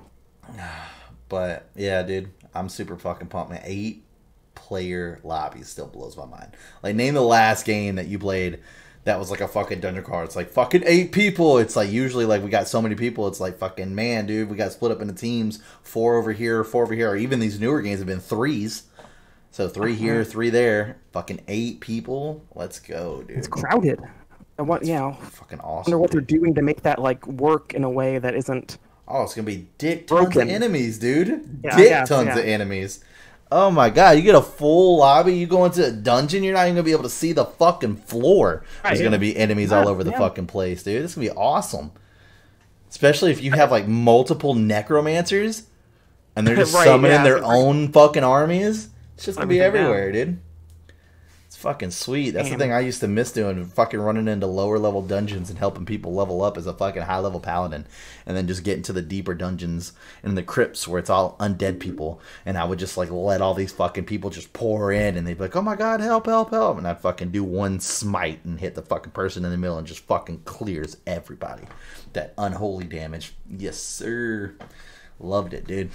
S2: But, yeah, dude, I'm super fucking pumped, man. 8-player lobby still blows my mind. Like, name the last game that you played that was like a fucking dungeon crawl. It's like fucking 8 people. It's like usually like we got so many people. It's like fucking, man, dude, we got split up into teams. 4 over here, 4 over here. Or even these newer games have been 3s. So 3 here, 3 there. Fucking 8 people. Let's go, dude.
S1: It's crowded. And what,
S2: Fucking
S1: I
S2: awesome.
S1: wonder what
S2: dude.
S1: they're doing to make that like work in a way that isn't.
S2: Oh, it's gonna be dick tons
S1: broken.
S2: of enemies, dude.
S1: Yeah,
S2: Dick tons of enemies. Oh my god, you get a full lobby, you go into a dungeon, you're not even gonna be able to see the fucking floor. There's gonna be enemies all over the fucking place, dude. This is gonna be awesome. Especially if you have like multiple necromancers and they're just summoning their own fucking armies. It's just gonna be everywhere, dude. It's fucking sweet. That's the thing I used to miss doing, fucking running into lower level dungeons and helping people level up as a fucking high level paladin, and then just getting to the deeper dungeons in the crypts where it's all undead people, and I would just like let all these fucking people just pour in, and they'd be like, oh my god, help, help, help, and I'd fucking do one smite and hit the fucking person in the middle and just fucking clears everybody. That unholy damage. Yes, sir. Loved it, dude.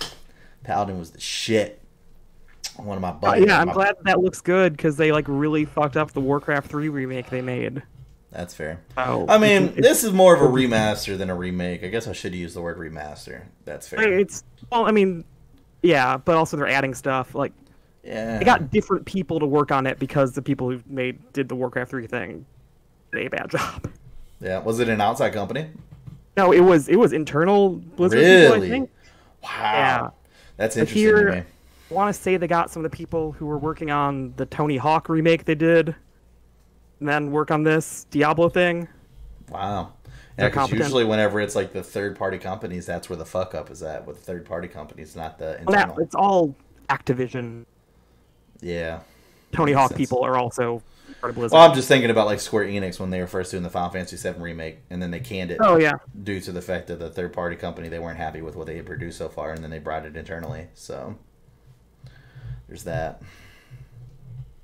S2: Paladin was the shit. One of my buddies.
S1: I'm glad that looks good because they like really fucked up the Warcraft 3 remake they made.
S2: That's fair.
S1: Oh,
S2: I mean, this is more of a remaster than a remake. I guess I should use the word remaster. That's fair.
S1: Yeah, but also they're adding stuff like.
S2: Yeah.
S1: They got different people to work on it because the people who did the Warcraft 3 thing did a bad job.
S2: Yeah. Was it an outside company?
S1: No, it was internal Blizzard
S2: really?
S1: people, I think.
S2: Wow.
S1: Yeah.
S2: That's interesting to me.
S1: I want to say they got some of the people who were working on the Tony Hawk remake they did, and then work on this Diablo thing.
S2: Wow. Yeah, because usually whenever it's like the third-party companies, that's where the fuck-up is at, with third-party companies, not the internal.
S1: Well, it's all Activision.
S2: Yeah.
S1: Tony Hawk people are also part of Blizzard.
S2: Well, I'm just thinking about like Square Enix when they were first doing the Final Fantasy VII remake, and then they canned it.
S1: Oh, yeah.
S2: Due to the fact that the third-party company, they weren't happy with what they had produced so far, and then they brought it internally, so... There's that.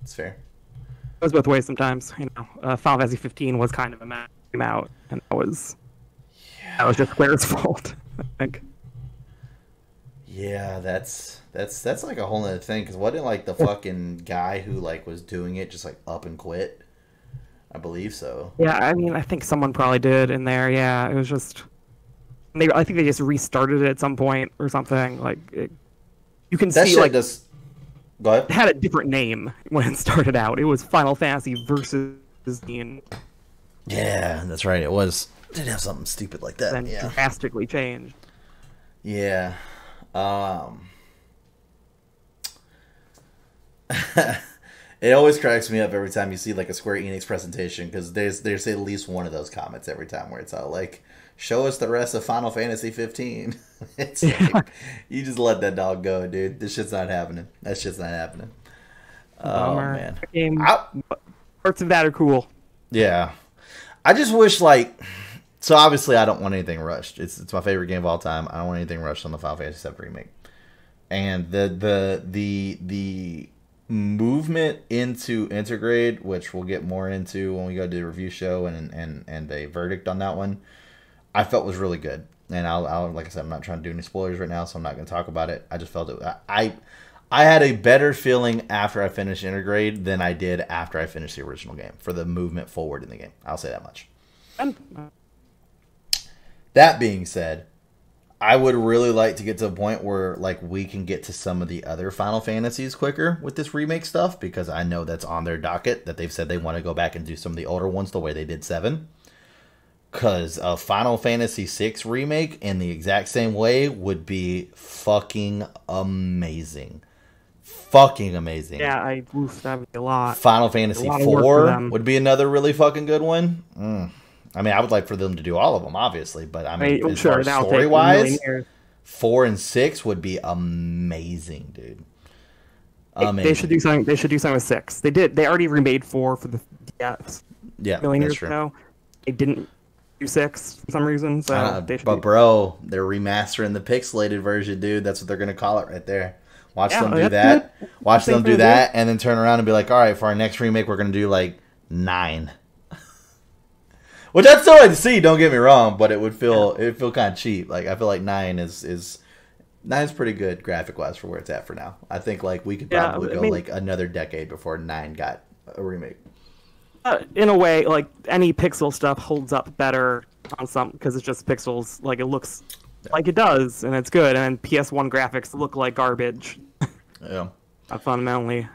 S2: It's fair.
S1: It goes both ways sometimes. Final Fantasy 15 was kind of a mess. Came out, and that was just Square's fault, I think.
S2: Yeah, that's like a whole other thing. Because wasn't like the fucking guy who like was doing it just like up and quit? I believe so.
S1: Yeah, I mean, I think someone probably did in there. Yeah, it was just. I think they just restarted it at some point or something. Like, you can
S2: that
S1: see
S2: shit
S1: like.
S2: Go ahead.
S1: It had a different name when it started out. It was Final Fantasy versus Dean.
S2: Yeah, that's right. It was. It did have something stupid like that.
S1: Then drastically changed.
S2: Yeah. It always cracks me up every time you see like a Square Enix presentation, because there's at least one of those comments every time where it's all like, show us the rest of Final Fantasy 15. It's like, you just let that dog go, dude. This shit's not happening. That shit's not happening. Oh, man.
S1: Parts of that are cool.
S2: Yeah. I just wish, like... So, obviously, I don't want anything rushed. It's my favorite game of all time. I don't want anything rushed on the Final Fantasy VII Remake. And the movement into Intergrade, which we'll get more into when we go to the review show and a verdict on that one, I felt was really good. And I'll like I said, I'm not trying to do any spoilers right now, so I'm not going to talk about it. I just felt it. I had a better feeling after I finished Intergrade than I did after I finished the original game for the movement forward in the game. I'll say that much. That being said, I would really like to get to a point where like we can get to some of the other Final Fantasies quicker with this remake stuff, because I know that's on their docket, that they've said they want to go back and do some of the older ones the way they did 7. Because a Final Fantasy VI remake in the exact same way would be fucking amazing. Fucking amazing.
S1: Yeah, that would be a lot.
S2: Final Fantasy IV would be another really fucking good one. I mean, I would like for them to do all of them, obviously, but I mean, as far as story-wise, 4 and 6 would be amazing, dude. Amazing.
S1: They should do something. They should do something with 6. They did. They already remade 4 for the million years ago. They didn't do 6 for some reason. So
S2: bro, they're remastering the pixelated version, dude. That's what they're gonna call it right there. Watch them do that. Good. Watch them do that, and then turn around and be like, all right, for our next remake, we're gonna do like 9. Which I'd still like to see, don't get me wrong, but it would feel kind of cheap. Like I feel like 9 is pretty good graphic wise for where it's at for now. I think like we could probably go like another decade before 9 got a remake.
S1: In a way, like any pixel stuff holds up better on some because it's just pixels. Like it looks like it does, and it's good. And PS1 graphics look like garbage.
S2: Yeah,
S1: fundamentally.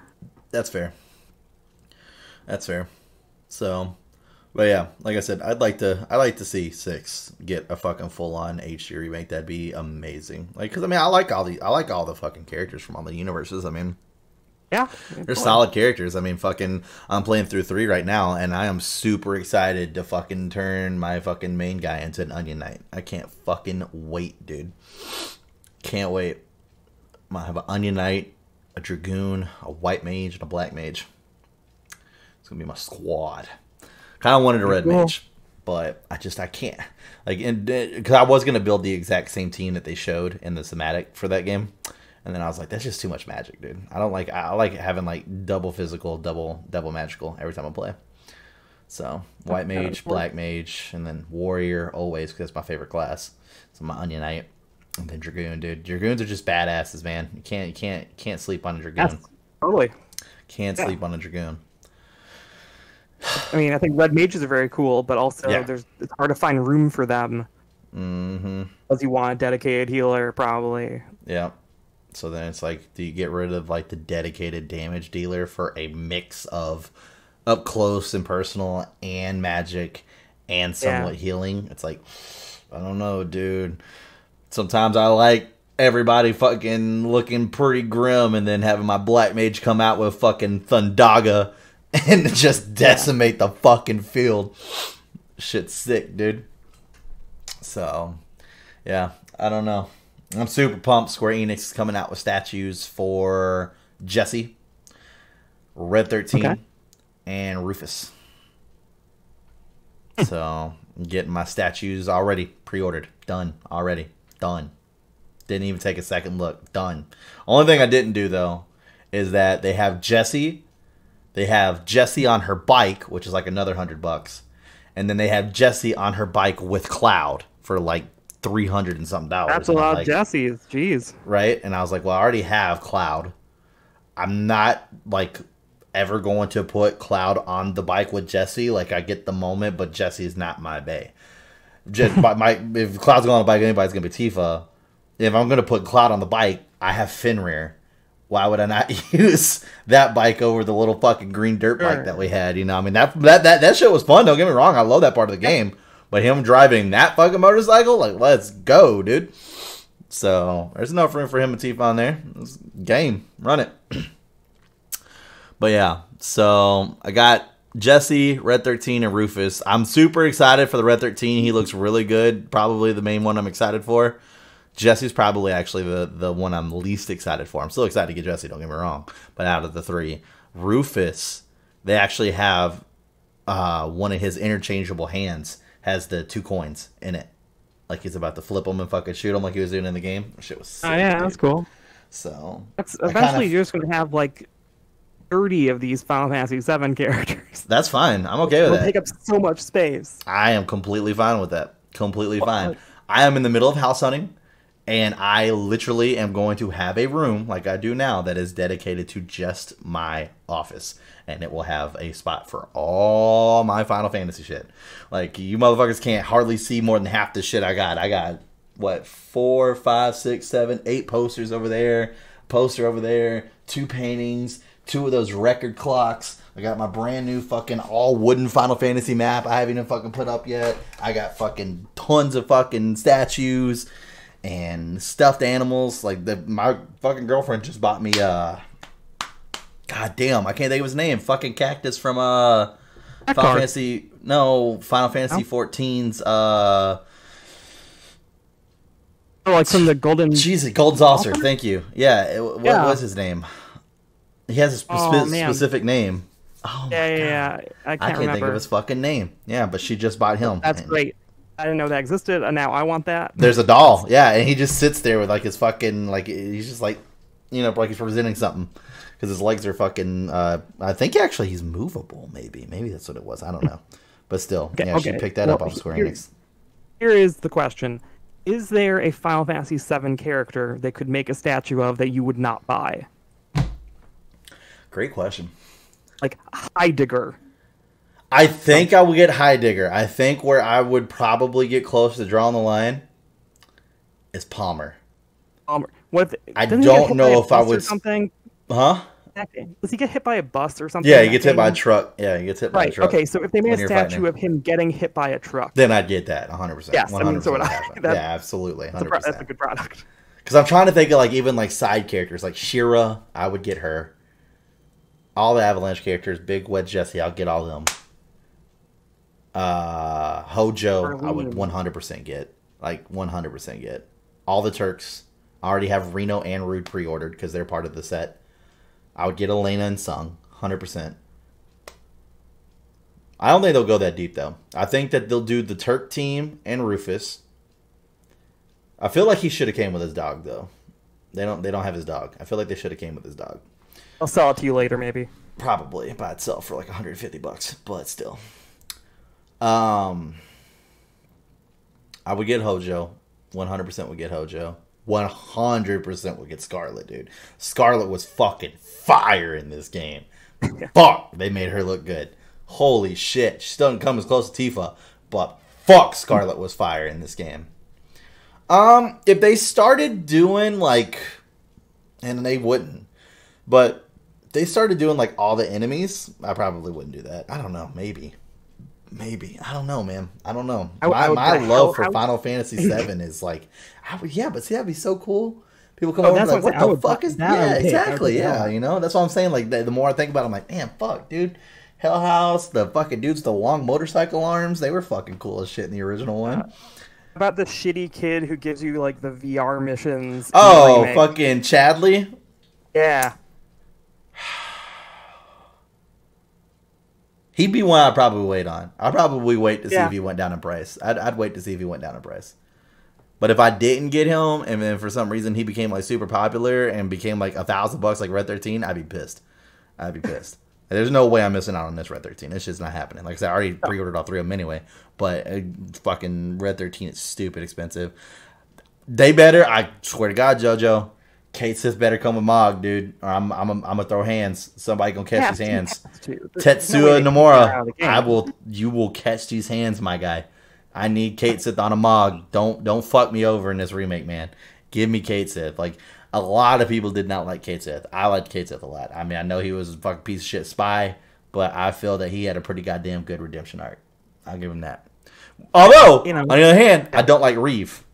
S2: That's fair. That's fair. So, but yeah, like I said, I'd like to see 6 get a fucking full on HD remake. That'd be amazing. Like, because I mean, I like all the fucking characters from all the universes. I mean,
S1: Yeah,
S2: they're solid characters. I mean, fucking, I'm playing through 3 right now, and I am super excited to fucking turn my fucking main guy into an Onion Knight. I can't fucking wait, dude. Can't wait. I'm gonna have an Onion Knight, a Dragoon, a White Mage, and a Black Mage. It's gonna be my squad. Kind of wanted a Red Mage, but I can't. Like, because I was gonna build the exact same team that they showed in the thematic for that game. And then I was like, that's just too much magic, dude. I like having like double physical, double magical every time I play. So White Mage, Black Mage, and then Warrior always, because that's my favorite class. So my Onion Knight, and then Dragoon, dude. Dragoons are just badasses, man. You can't sleep on a Dragoon.
S1: Yes, totally.
S2: Can't sleep on a Dragoon.
S1: I mean, I think Red Mages are very cool, but also it's hard to find room for them.
S2: Mm-hmm.
S1: Because you want a dedicated healer, probably.
S2: Yeah. So then it's like, do you get rid of like the dedicated damage dealer for a mix of up close and personal and magic and somewhat healing? It's like, I don't know, dude. Sometimes I like everybody fucking looking pretty grim and then having my Black Mage come out with fucking Thundaga and just decimate the fucking field. Shit's sick, dude. So, yeah, I don't know. I'm super pumped. Square Enix is coming out with statues for Jesse, Red 13, and Rufus. So, I'm getting my statues already pre-ordered. Done. Already. Done. Didn't even take a second look. Done. Only thing I didn't do, though, is that they have Jesse. They have Jesse on her bike, which is like another $100. And then they have Jesse on her bike with Cloud for like $300 and something.
S1: That's a lot of Jesse's. Jeez.
S2: Right? And I was like, well, I already have Cloud. I'm not like ever going to put Cloud on the bike with Jesse. Like, I get the moment, but Jesse's not my bae. If Cloud's going on the bike, anybody's gonna be Tifa. If I'm gonna put Cloud on the bike, I have Fenrir. Why would I not use that bike over the little fucking green dirt bike that we had? You know, I mean, that shit was fun. Don't get me wrong. I love that part of the game. But him driving that fucking motorcycle, like, let's go, dude. So, there's enough room for him and Tifa on there. It's game. Run it. But yeah, so I got Jesse, Red 13, and Rufus. I'm super excited for the Red 13. He looks really good. Probably the main one I'm excited for. Jesse's probably actually the one I'm least excited for. I'm still excited to get Jesse, don't get me wrong. But out of the 3, Rufus, they actually have one of his interchangeable hands has the 2 coins in it. Like he's about to flip them and fucking shoot them like he was doing in the game. Shit was sick,
S1: yeah, dude. That's cool.
S2: So
S1: eventually you're just going to have like 30 of these Final Fantasy VII characters.
S2: That's fine. I'm okay with that.
S1: It'll take up so much space.
S2: I am completely fine with that. Completely fine. I am in the middle of house hunting, and I literally am going to have a room like I do now that is dedicated to just my office. And it will have a spot for all my Final Fantasy shit. Like, you motherfuckers can't hardly see more than half the shit I got. I got, what, 4, 5, 6, 7, 8 posters over there. Poster over there. 2 paintings. 2 of those record clocks. I got my brand new fucking all wooden Final Fantasy map I haven't even fucking put up yet. I got fucking tons of fucking statues and stuffed animals. Like, my fucking girlfriend just bought me, God damn, I can't think of his name. Fucking cactus from Final Fantasy 14's
S1: Oh, like from the Golden...
S2: Jeez, Gold Saucer, thank you. Yeah, what was his name? He has a specific name. Oh,
S1: yeah. I can't
S2: think of his fucking name. Yeah, but she just bought him.
S1: That's great. I didn't know that existed, and now I want that.
S2: There's a doll, yeah, and he just sits there with like his fucking, like, he's just like, you know, like he's presenting something. Because his legs are fucking, I think actually he's movable, maybe. Maybe that's what it was. I don't know. But still, she picked that up off Square Enix.
S1: Here is the question. Is there a Final Fantasy VII character they could make a statue of that you would not buy?
S2: Great question.
S1: Like Heidegger.
S2: I think I would get Heidegger. I think where I would probably get close to drawing the line is Palmer.
S1: Palmer. What?
S2: I don't know if I would...
S1: Something?
S2: Huh?
S1: exactly. Does he get hit by a bus or something?
S2: Yeah, he gets hit by a truck. Yeah, he gets hit by a
S1: Right.
S2: truck.
S1: Okay, so if they made
S2: when
S1: a
S2: you're
S1: statue
S2: fighting him.
S1: of him getting hit by a truck,
S2: Then I'd get that 100%.
S1: Yes,
S2: 100%
S1: I mean, so would I.
S2: happen.
S1: That-
S2: Yeah, absolutely, 100%.
S1: that's a good product.
S2: Because I'm trying to think of like even like side characters, like Shira, I would get her. All the Avalanche characters, Big Wet Jesse, I'll get all of them. Hojo, I would 100% get. Like 100% get. All the Turks. I already have Reno and Rude pre-ordered because they're part of the set. I would get Elena and Sung, 100%. I don't think they'll go that deep though. I think that they'll do the Turk team and Rufus. I feel like he should have came with his dog though. They don't have his dog. I feel like they should have came with his dog.
S1: I'll sell it to you later, maybe.
S2: Probably by itself for like $150, but still. I would get Hojo. 100% would get Hojo. 100% would get Scarlet, dude. Scarlet was fucking fire in this game. Fuck, they made her look good. Holy shit. She still doesn't come as close to Tifa, but fuck, Scarlet was fire in this game. If they started doing like, and they wouldn't, but they started doing like all the enemies, I probably wouldn't do that. I don't know, maybe. I don't know, man. I don't know. My love for Final Fantasy VII is like, yeah, but see, that'd be so cool. People come over and like, what the fuck is that? Yeah, exactly. Yeah, you know, that's what I'm saying. Like, the more I think about it, I'm like, man, fuck, dude. Hell House, the fucking dudes, the long motorcycle arms, they were fucking cool as shit in the original one.
S1: About the shitty kid who gives you like the VR missions.
S2: Oh, fucking Chadley.
S1: Yeah.
S2: He'd be one I'd probably wait on. I'd probably wait to see if he went down in price. I'd wait to see if he went down in price. But if I didn't get him, and then for some reason he became like super popular and became like $1,000 like Red 13, I'd be pissed. There's no way I'm missing out on this Red 13. It's just not happening. Like I said, I already pre-ordered all 3 of them anyway. But fucking Red 13 is stupid expensive. They better, I swear to God, JoJo, Kate Sith better come with Mog, dude. Or I'm gonna throw hands. Somebody gonna catch these hands. Tetsuya Nomura, you will catch these hands, my guy. I need Kate Sith on a Mog. Don't fuck me over in this remake, man. Give me Kate Sith. Like, a lot of people did not like Kate Sith. I liked Kate Sith a lot. I mean, I know he was a fucking piece of shit spy, but I feel that he had a pretty goddamn good redemption arc. I'll give him that. Although, on the other hand, I don't like Reeve.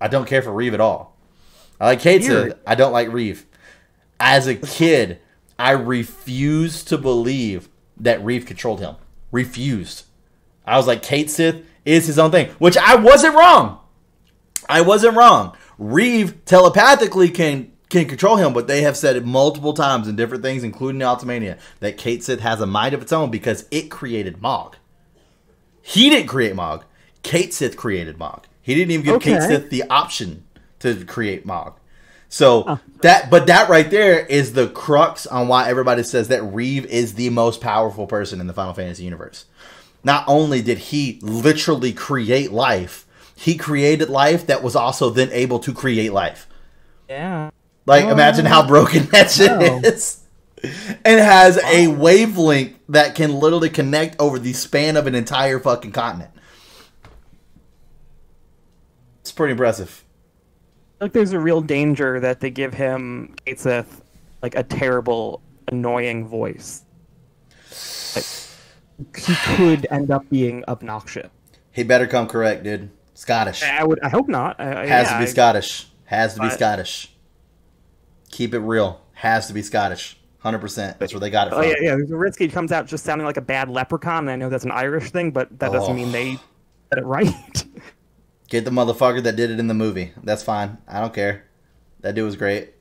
S2: I don't care for Reeve at all. I like Kate Sith. I don't like Reeve. As a kid, I refused to believe that Reeve controlled him. Refused. I was like, Kate Sith is his own thing, which I wasn't wrong. Reeve telepathically can control him, but they have said it multiple times in different things, including the Ultimania, that Kate Sith has a mind of its own because it created Mog. He didn't create Mog. Kate Sith created Mog. He didn't even give Kate Sith the option to create Mog. So that right there is the crux on why everybody says that Reeve is the most powerful person in the Final Fantasy universe. Not only did he literally create life, he created life that was also then able to create life.
S1: Yeah.
S2: Like, imagine how broken that shit is. And has a wavelength that can literally connect over the span of an entire fucking continent. It's pretty impressive.
S1: Like, there's a real danger that they give him, Kate Sith, like a terrible, annoying voice. Like, he could end up being obnoxious.
S2: He better come correct, dude. Scottish.
S1: I hope not.
S2: Has to be Scottish. Has to be Scottish. Keep it real. Has to be Scottish. 100%. That's where they got it from.
S1: Yeah. The risk he comes out just sounding like a bad leprechaun, and I know that's an Irish thing, but that doesn't mean they said it right.
S2: Get the motherfucker that did it in the movie. That's fine. I don't care. That dude was great.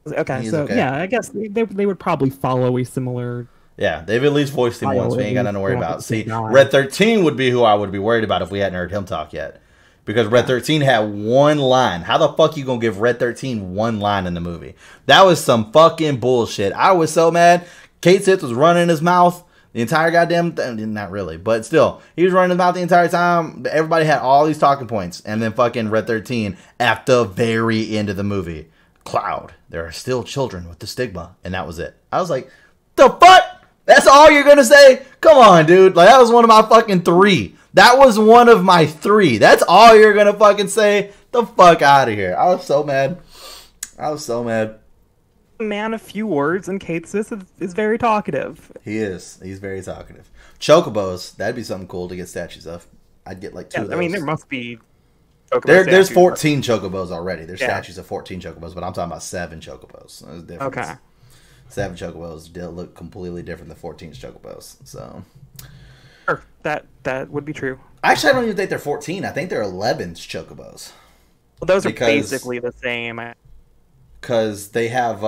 S1: Okay, yeah, I guess they would probably follow a similar...
S2: Yeah, they've at least voiced him once. We ain't got nothing to worry about. See, Red 13 would be who I would be worried about if we hadn't heard him talk yet. Because Red 13 had one line. How the fuck you gonna give Red 13 one line in the movie? That was some fucking bullshit. I was so mad. Kate Sith was running his mouth the entire goddamn thing. Not really, but still. He was running his mouth the entire time. Everybody had all these talking points. And then fucking Red 13 at the very end of the movie. Cloud, there are still children with the stigma. And that was it. I was like, the fuck? That's all you're gonna say? Come on, dude. Like, that was one of my fucking 3. That was one of my 3. That's all you're gonna fucking say? The fuck out of here. I was so mad.
S1: a man of few words, and Katesis is very talkative.
S2: He is. He's very talkative. Chocobos, that'd be something cool to get statues of. I'd get like 2 of those.
S1: I mean, there must be.
S2: There's 14 chocobos already. There's
S1: Yeah.
S2: statues of 14 chocobos, but I'm talking about 7 chocobos. There's a difference.
S1: Okay.
S2: 7 chocobos look completely different than 14 chocobos. So
S1: Sure, that would be true.
S2: actually, I don't even think they're 14. I think they're 11 chocobos.
S1: Well, those are
S2: Because-
S1: basically the same.
S2: Because they have,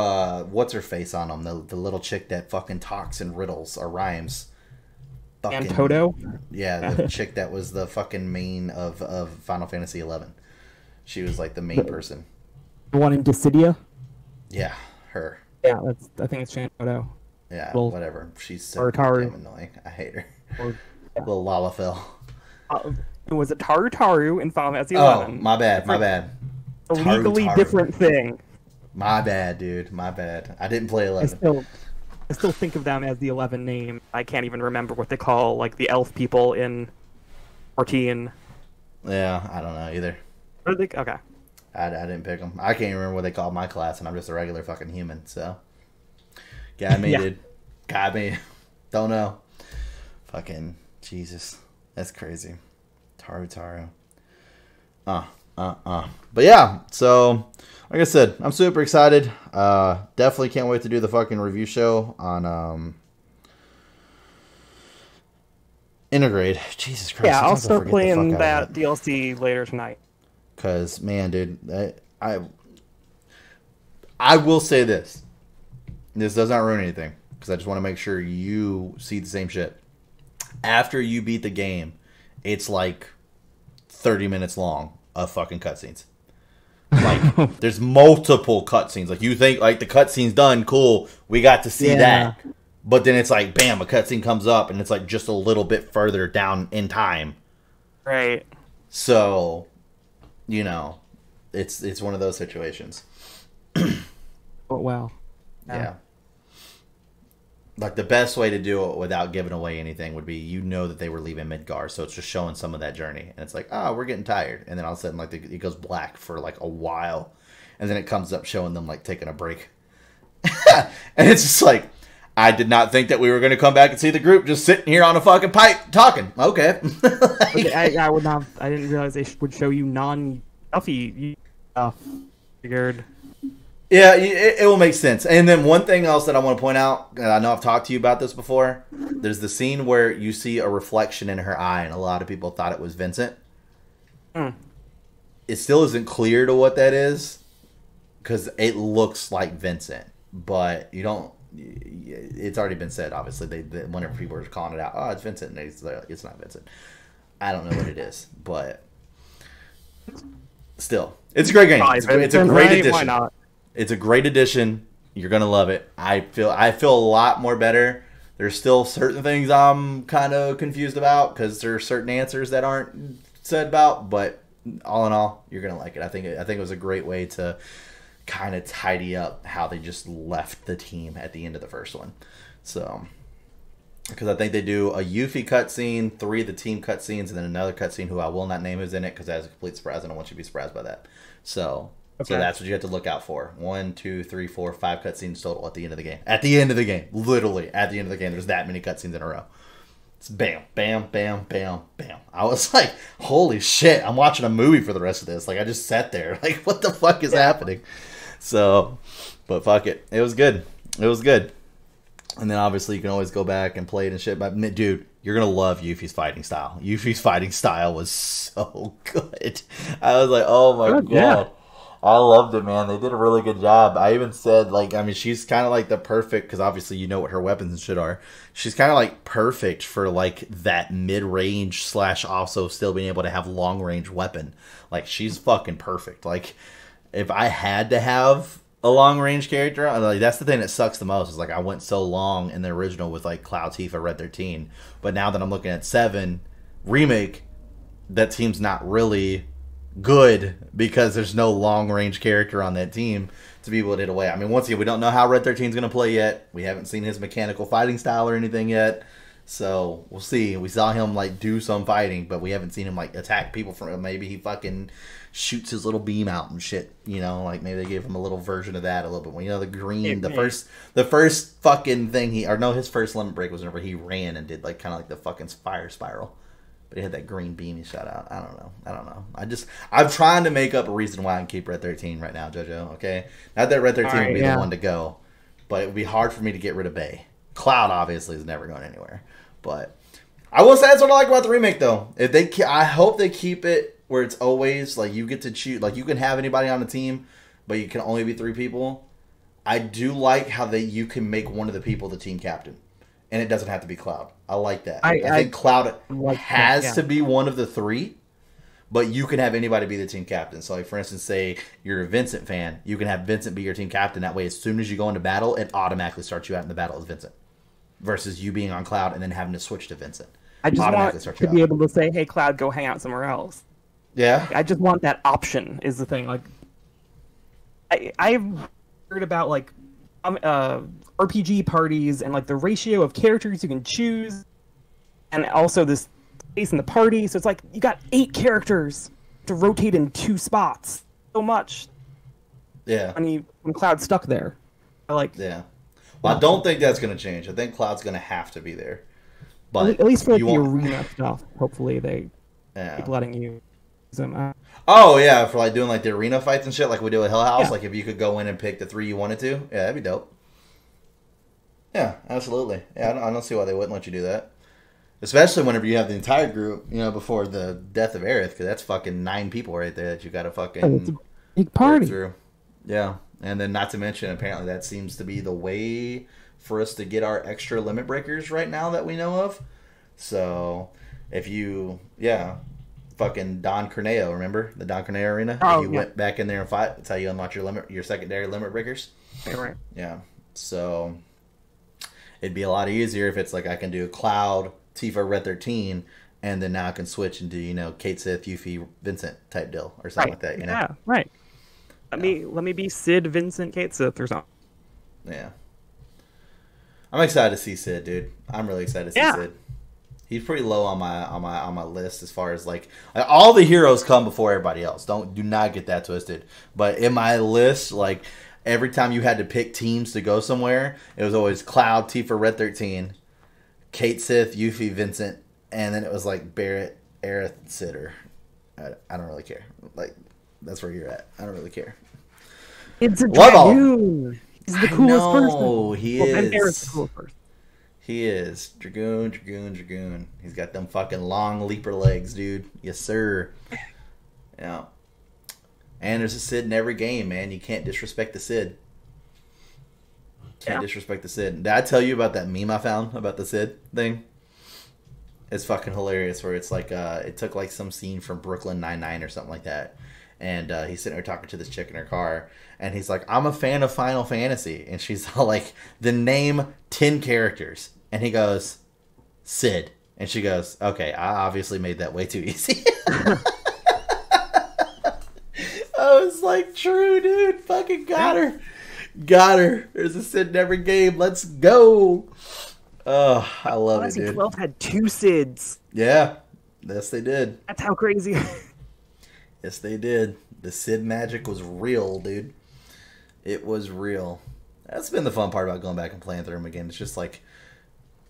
S2: what's her face on them? The little chick that fucking talks in riddles or rhymes.
S1: And Toto?
S2: Yeah, the chick that was the fucking main of Final Fantasy 11. She was like the main person.
S3: The one in Dissidia?
S2: Yeah, her.
S3: Yeah, I think it's Shan Toto.
S2: Yeah,
S3: Well,
S2: whatever. She's so
S3: or Taru.
S2: damn annoying. I hate her.
S3: Or,
S2: Little Lalafell.
S1: It was a Taru in Final Fantasy
S2: Oh,
S1: 11.
S2: my bad. My bad.
S1: A legally
S2: Taru.
S1: different thing.
S2: My bad, dude. My bad. I didn't play
S1: I
S2: 11.
S1: still think of them as the 11 name. I can't even remember what they call like the elf people in 14.
S2: Yeah, I don't know either.
S1: What are they? Okay.
S2: I didn't pick them. I can't even remember what they called my class, and I'm just a regular fucking human. So, got me,
S3: Yeah.
S2: dude. Got me. Don't know. Fucking Jesus, that's crazy. Taru. But yeah, so like I said, I'm super excited. Definitely can't wait to do the fucking review show on Integrate. Jesus Christ.
S1: Yeah, I'll
S2: sometimes I
S1: start
S2: forget the
S1: playing
S2: fuck out of
S1: that DLC later tonight.
S2: Because, man, dude, I will say this. This does not ruin anything. Because I just want to make sure you see the same shit. After you beat the game, it's like 30 minutes long of fucking cutscenes. Like, there's multiple cutscenes. Like, you think, like, the cutscene's done, cool, we got to see that. But then it's like, bam, a cutscene comes up, and it's like just a little bit further down in time.
S1: Right.
S2: So, you know, it's one of those situations.
S3: oh, wow.
S2: Yeah. Like, the best way to do it without giving away anything would be, you know that they were leaving Midgar, so it's just showing some of that journey. And it's like, oh, we're getting tired. And then all of a sudden, like, it goes black for, like, a while. And then it comes up showing them, like, taking a break. And it's just like, I did not think that we were going to come back and see the group just sitting here on a fucking pipe talking. Okay.
S1: Okay, I would not. I didn't realize they would show you non-Duffy stuff. Figured.
S2: Yeah, it will make sense. And then one thing else that I want to point out, and I know I've talked to you about this before, there's the scene where you see a reflection in her eye, and a lot of people thought it was Vincent. It still isn't clear to what that is, because it looks like Vincent, but you don't. It's already been said, obviously. Whenever people are calling it out, oh, it's Vincent, and it's not Vincent. I don't know what it is, but still, it's a great game. It's a great addition.
S1: Why not?
S2: It's a great addition. You're gonna love it. I feel a lot more better. There's still certain things I'm kind of confused about because there are certain answers that aren't said about. But all in all, you're gonna like it. I think it was a great way to kind of tidy up how they just left the team at the end of the first one. So, because I think they do a Yuffie cutscene, 3 of the team cutscenes, and then another cutscene who I will not name who's in it because that is a complete surprise. I don't want you to be surprised by that. So that's what you have to look out for. 1, 2, 3, 4, 5 cutscenes total at the end of the game. At the end of the game. Literally, at the end of the game. There's that many cutscenes in a row. It's bam, bam, bam, bam, bam. I was like, holy shit, I'm watching a movie for the rest of this. Like, I just sat there. Like, what the fuck is happening? So, but fuck it. It was good. It was good. And then obviously you can always go back and play it and shit. But dude, you're going to love Yuffie's fighting style. Yuffie's fighting style was so good. I was like, oh my God.
S3: Yeah.
S2: I loved it, man. They did a really good job. I even said, like, I mean, she's kind of like the perfect, because obviously you know what her weapons and shit are. She's kind of like perfect for like that mid-range / also still being able to have long-range weapon. Like, she's fucking perfect. Like, if I had to have a long-range character, like, that's the thing that sucks the most. Is like, I went so long in the original with like Cloud Tifa, Red 13, but now that I'm looking at 7 remake, that team's not really good because there's no long-range character on that team to be able to hit away. I mean, once again, we don't know how Red 13 is going to play yet. We haven't seen his mechanical fighting style or anything yet. So we'll see. We saw him like do some fighting, but we haven't seen him like attack people from. Maybe he fucking shoots his little beam out and shit. You know, like maybe they gave him a little version of that a little bit. Well, you know, the green, the first fucking thing his first limit break was whenever he ran and did like kind of like the fucking fire spiral. But he had that green beam he shot out. I don't know. I'm trying to make up a reason why I can keep Red 13 right now, JoJo. Okay, not that Red 13 would be the one to go, but it would be hard for me to get rid of Bay. Cloud obviously is never going anywhere. But I will say that's what I like about the remake, though. I hope they keep it where it's always like you get to choose, like you can have anybody on the team, but you can only be 3 people. I do like how you can make one of the people the team captain, and it doesn't have to be Cloud. I like that. I think Cloud has to be one of the 3, but you can have anybody be the team captain. So, like for instance, say you're a Vincent fan, you can have Vincent be your team captain. That way, as soon as you go into battle, it automatically starts you out in the battle as Vincent. Versus you being on Cloud and then having to switch to Vincent.
S1: I just want to be able to say, hey, Cloud, go hang out somewhere else.
S2: Yeah.
S1: I just want that option is the thing. Like, I've heard about, like, RPG parties and, like, the ratio of characters you can choose. And also this space in the party. So it's like, you got 8 characters to rotate in 2 spots. So much.
S2: Yeah.
S1: When Cloud's stuck there.
S2: Yeah. Well, I don't think that's going to change. I think Cloud's going to have to be there. But
S1: at least for like the arena stuff, hopefully they keep letting you use them.
S2: Oh, yeah, for like doing like the arena fights and shit like we do at Hill House. Yeah. Like if you could go in and pick the 3 you wanted to. Yeah, that'd be dope. Yeah, absolutely. Yeah, I don't see why they wouldn't let you do that. Especially whenever you have the entire group, you know, before the death of Aerith, because that's fucking 9 people right there that you got to fucking
S3: it's a big party.
S2: Through. Yeah. And then not to mention, apparently that seems to be the way for us to get our extra limit breakers right now that we know of. So if you, fucking Don Corneo, remember? The Don Corneo Arena?
S1: Oh,
S2: you went back in there and fight. That's how you unlock your secondary limit breakers.
S1: Right.
S2: Yeah. So it'd be a lot easier if it's like I can do Cloud, Tifa, Red 13, and then now I can switch into, you know, Kate Sith, Yuffie, Vincent type deal or something like that, you know?
S1: Yeah, right. Let me be Sid, Vincent, Kate Sith or something.
S2: Yeah. I'm excited to see Sid, dude. I'm really excited to see Sid. He's pretty low on my list as far as like all the heroes come before everybody else. Do not get that twisted. But in my list, like every time you had to pick teams to go somewhere, it was always Cloud, Tifa, Red 13, Kate Sith, Yuffie, Vincent, and then it was like Barrett, Aerith, Sid. I don't really care. Like that's where you're at. I don't really care.
S1: It's a Dragoon. He's the coolest person.
S2: Oh, he is.
S1: And Aerith's the coolest person.
S2: He is. Dragoon. He's got them fucking long leaper legs, dude. Yes, sir. Yeah. And there's a Sid in every game, man. You can't disrespect the Sid. Can't disrespect the Sid. Did I tell you about that meme I found about the Sid thing? It's fucking hilarious where it's like, it took like some scene from Brooklyn Nine-Nine or something like that. And he's sitting there talking to this chick in her car. And he's like, I'm a fan of Final Fantasy. And she's all like, then name 10 characters. And he goes, Sid. And she goes, okay, I obviously made that way too easy. I was like, true, dude. Fucking got her. Got her. There's a Sid in every game. Let's go. Oh, I love it, dude.
S1: 12 had 2 Sids.
S2: Yeah. Yes, they did.
S1: That's how crazy.
S2: Yes, they did. The Sid magic was real, dude. It was real. That's been the fun part about going back and playing through them again. It's just like,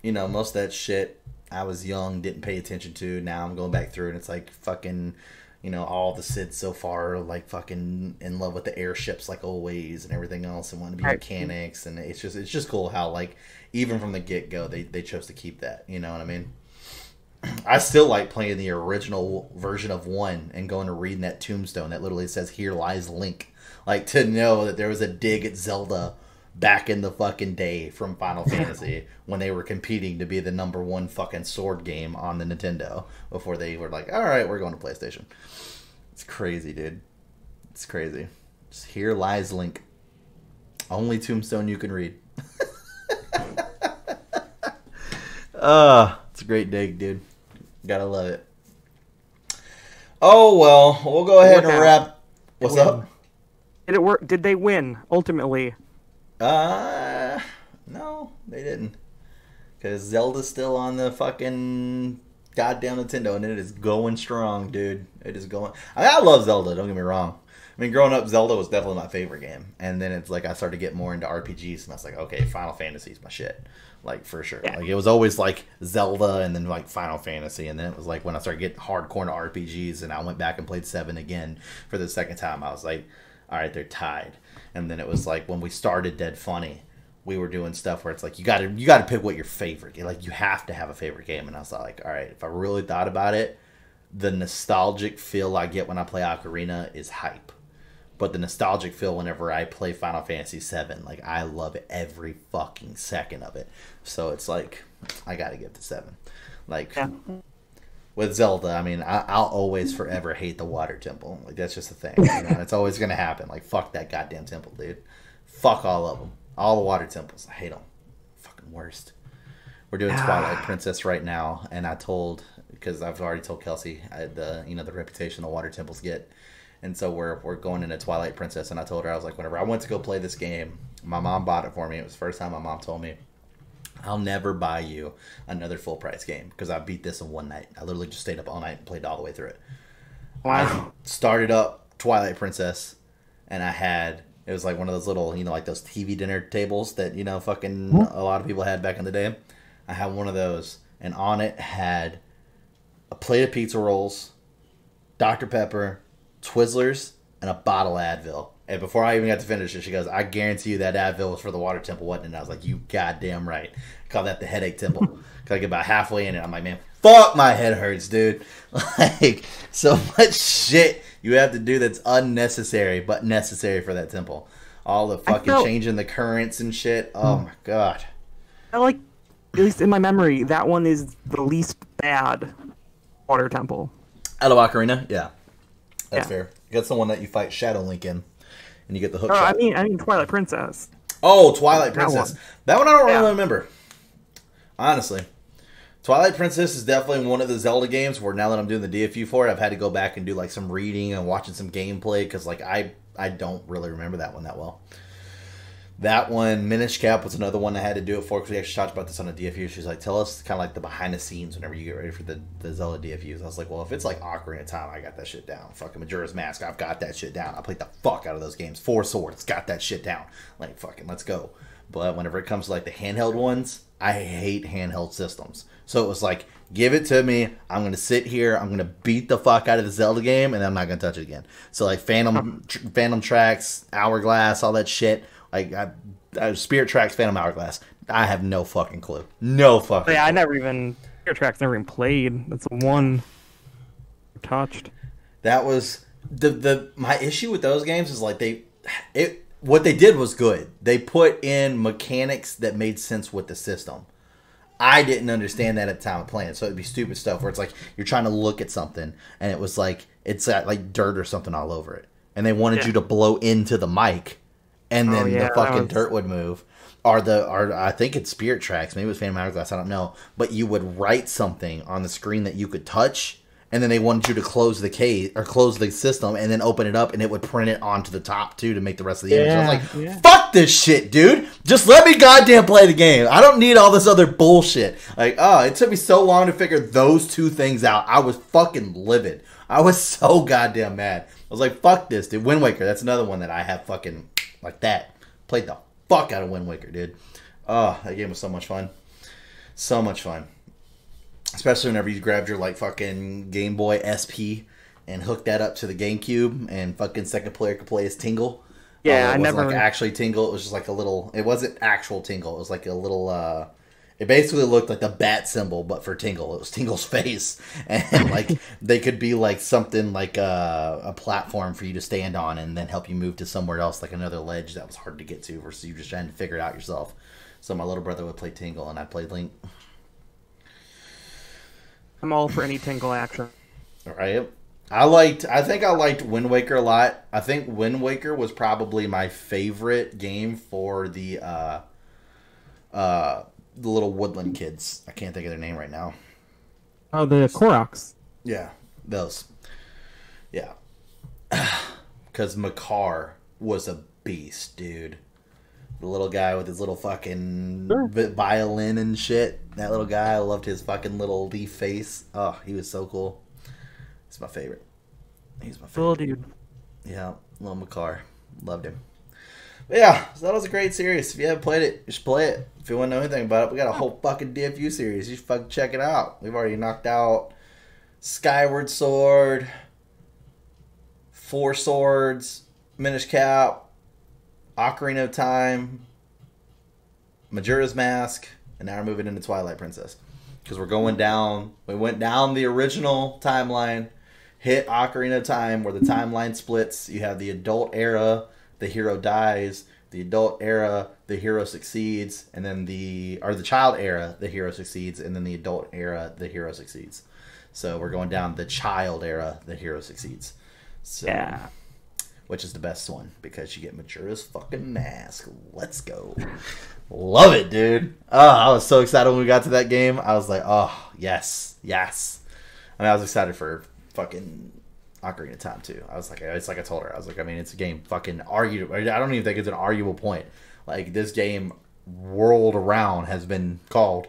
S2: you know, most of that shit I was young, didn't pay attention to. Now I'm going back through and it's like fucking, you know, all the Sids so far are like fucking in love with the airships like always and everything else and want to be mechanics. And it's just cool how like even from the get-go they chose to keep that. You know what I mean? I still like playing the original version of 1 and going to reading that tombstone that literally says, here lies Link. Like, to know that there was a dig at Zelda back in the fucking day from Final Fantasy when they were competing to be the #1 fucking sword game on the Nintendo before they were like, all right, we're going to PlayStation. It's crazy, dude. It's crazy. Just here lies Link. Only tombstone you can read. It's a great dig, dude. Gotta love it. Oh, well, we'll go ahead and wrap. What's up?
S1: Did it work? Did they win, ultimately?
S2: No, they didn't. Because Zelda's still on the fucking goddamn Nintendo, and it is going strong, dude. It is going. I love Zelda. Don't get me wrong. I mean, growing up, Zelda was definitely my favorite game, and then it's like I started to get more into RPGs, and I was like, okay, Final Fantasy is my shit, like for sure.
S1: Yeah.
S2: Like it was always like Zelda, and then like Final Fantasy, and then it was like when I started getting hardcore into RPGs, and I went back and played 7 again for the second time. I was like, all right, they're tied. And then it was like when we started Dead Funny, we were doing stuff where it's like you got to pick what your favorite game. Like you have to have a favorite game, and I was like, all right, if I really thought about it, the nostalgic feel I get when I play Ocarina is hype. But the nostalgic feel whenever I play Final Fantasy VII, like I love every fucking second of it. So it's like I gotta give it to 7. Like with Zelda, I mean, I'll always forever hate the water temple. Like that's just a thing. You know? It's always gonna happen. Like fuck that goddamn temple, dude. Fuck all of them. All the water temples. I hate them. Fucking worst. We're doing Twilight Princess right now, and I told because I've already told Kelsey the reputation the water temples get. And so we're going into Twilight Princess, and I told her, I was like, whenever I went to go play this game, my mom bought it for me. It was the first time my mom told me, I'll never buy you another full price game because I beat this in one night. I literally just stayed up all night and played all the way through it.
S1: Wow.
S2: I started up Twilight Princess, and it was like one of those little, like those TV dinner tables that, fucking a lot of people had back in the day. I had one of those, and on it had a plate of pizza rolls, Dr. Pepper, Twizzlers, and a bottle of Advil. And before I even got to finish it, she goes, I guarantee you that Advil was for the water temple, wasn't it? And I was like, you goddamn right. I call that the headache temple. Because I get about halfway in it, I'm like, man, fuck, my head hurts, dude. Like, so much shit you have to do that's unnecessary, but necessary for that temple. All the fucking changing the currents and shit. Oh, my God.
S1: I like, at least in my memory, that one is the least bad water temple.
S2: Out of Ocarina? Yeah. That's
S1: Yeah.
S2: fair. That's the one that you fight Shadow Link in, and you get the hook
S1: No,
S2: shot.
S1: I mean Twilight Princess.
S2: Oh, Twilight Princess. That one I don't really
S1: Yeah.
S2: remember. Honestly. Twilight Princess is definitely one of the Zelda games where now that I'm doing the DFU for it, I've had to go back and do like some reading and watching some gameplay because like I don't really remember that one that well. That one, Minish Cap, was another one I had to do it for because we actually talked about this on a DFU. She's like, tell us kind of like the behind the scenes whenever you get ready for the Zelda DFUs. I was like, well, if it's like Ocarina of Time, I got that shit down. Fucking Majora's Mask, I've got that shit down. I played the fuck out of those games. Four Swords, got that shit down. Like, fucking, let's go. But whenever it comes to like the handheld ones, I hate handheld systems. So it was like, give it to me. I'm going to sit here. I'm going to beat the fuck out of the Zelda game, and then I'm not going to touch it again. So like Phantom Tracks, Hourglass, all that shit. Like, Spirit Tracks, Phantom Hourglass. I have no fucking clue. No fucking
S1: Yeah,
S2: clue.
S1: I never even Tracks never even played. That's the one touched.
S2: That was my issue with those games is like what they did was good. They put in mechanics that made sense with the system. I didn't understand that at the time of playing, so it'd be stupid stuff where it's like you're trying to look at something and it was like it's got like dirt or something all over it, and they wanted you to blow into the mic, and then the fucking dirt would move. Or I think it's Spirit Tracks, maybe it was Phantom Hourglass, I don't know. But you would write something on the screen that you could touch, and then they wanted you to close the case or close the system, and then open it up, and it would print it onto the top too to make the rest of the image. I was like, fuck this shit, dude. Just let me goddamn play the game. I don't need all this other bullshit. Like, it took me so long to figure those two things out. I was fucking livid. I was so goddamn mad. I was like, fuck this, dude. Wind Waker, that's another one that I have fucking like that. Played the fuck out of Wind Waker, dude. Oh, that game was so much fun. So much fun. Especially whenever you grabbed your like fucking Game Boy SP and hooked that up to the GameCube, and fucking second player could play as Tingle.
S1: Yeah,
S2: it
S1: I
S2: wasn't
S1: never
S2: like actually Tingle. It was just like a little. It wasn't actual Tingle. It was like a little. It basically looked like the bat symbol, but for Tingle. It was Tingle's face, and like they could be like something like a platform for you to stand on, and then help you move to somewhere else, like another ledge that was hard to get to, versus you just trying to figure it out yourself. So my little brother would play Tingle, and I played Link.
S1: I'm all for any Tingle action.
S2: All right. I think I liked Wind Waker a lot. I think Wind Waker was probably my favorite game for the little woodland kids. I can't think of their name right now.
S3: Oh, the Koroks.
S2: Yeah, those. Yeah. Because Makar was a beast, dude. The little guy with his little fucking
S1: Sure.
S2: violin and shit. That little guy, I loved his fucking little leaf face. Oh, he was so cool. He's my favorite. He's my
S1: Little
S2: favorite.
S1: dude.
S2: Yeah, little Makar. Loved him. But yeah, so that was a great series. If you haven't played it, you should play it. If you want to know anything about it, we got a whole fucking DFU series. You should fucking check it out. We've already knocked out Skyward Sword, Four Swords, Minish Cap, Ocarina of Time, Majora's Mask, and now we're moving into Twilight Princess. Because we're going down, we went down the original timeline, hit Ocarina of Time, where the timeline splits. You have the adult era, the hero dies. The adult era, the hero succeeds. And then the child era, the hero succeeds. And then the adult era, the hero succeeds. So we're going down the child era, the hero succeeds. So,
S1: Yeah.
S2: which is the best one because you get Majora's fucking mask. Let's go. Love it, dude. Oh, I was so excited when we got to that game. I was like, oh, yes, yes. I mean, I was excited for fucking Ocarina of Time too. I was like, it's like I told her. I was like, I mean, it's a game fucking arguable. I don't even think it's an arguable point. Like, this game, world around, has been called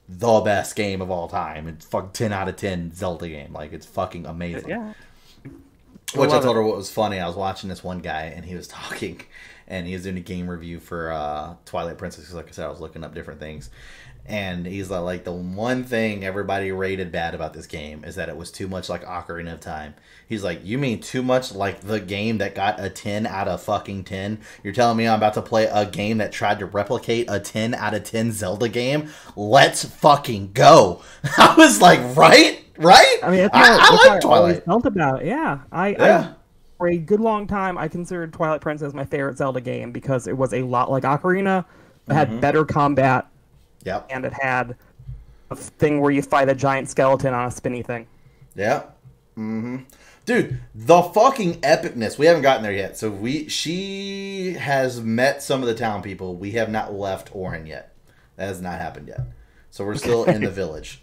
S2: the best game of all time. It's fucking 10 out of 10 Zelda game. Like, it's fucking amazing.
S1: Yeah.
S2: Which I told her what was funny. I was watching this one guy, and he was talking, and he was doing a game review for Twilight Princess. Because, like I said, I was looking up different things. And he's like, the one thing everybody rated bad about this game is that it was too much like Ocarina of Time. He's like, you mean too much like the game that got a 10 out of fucking 10? You're telling me I'm about to play a game that tried to replicate a 10 out of 10 Zelda game? Let's fucking go. I was like, right? Right?
S1: I mean,
S2: I like
S1: I
S2: Twilight.
S1: always felt about it. Yeah. I for a good long time, I considered Twilight Princess my favorite Zelda game because it was a lot like Ocarina. It had better combat.
S2: Yep.
S1: And it had a thing where you fight a giant skeleton on a spinny thing.
S2: Yep. Mm-hmm. Dude, the fucking epicness. We haven't gotten there yet. So she has met some of the town people. We have not left Orin yet. That has not happened yet. So we're still in the village.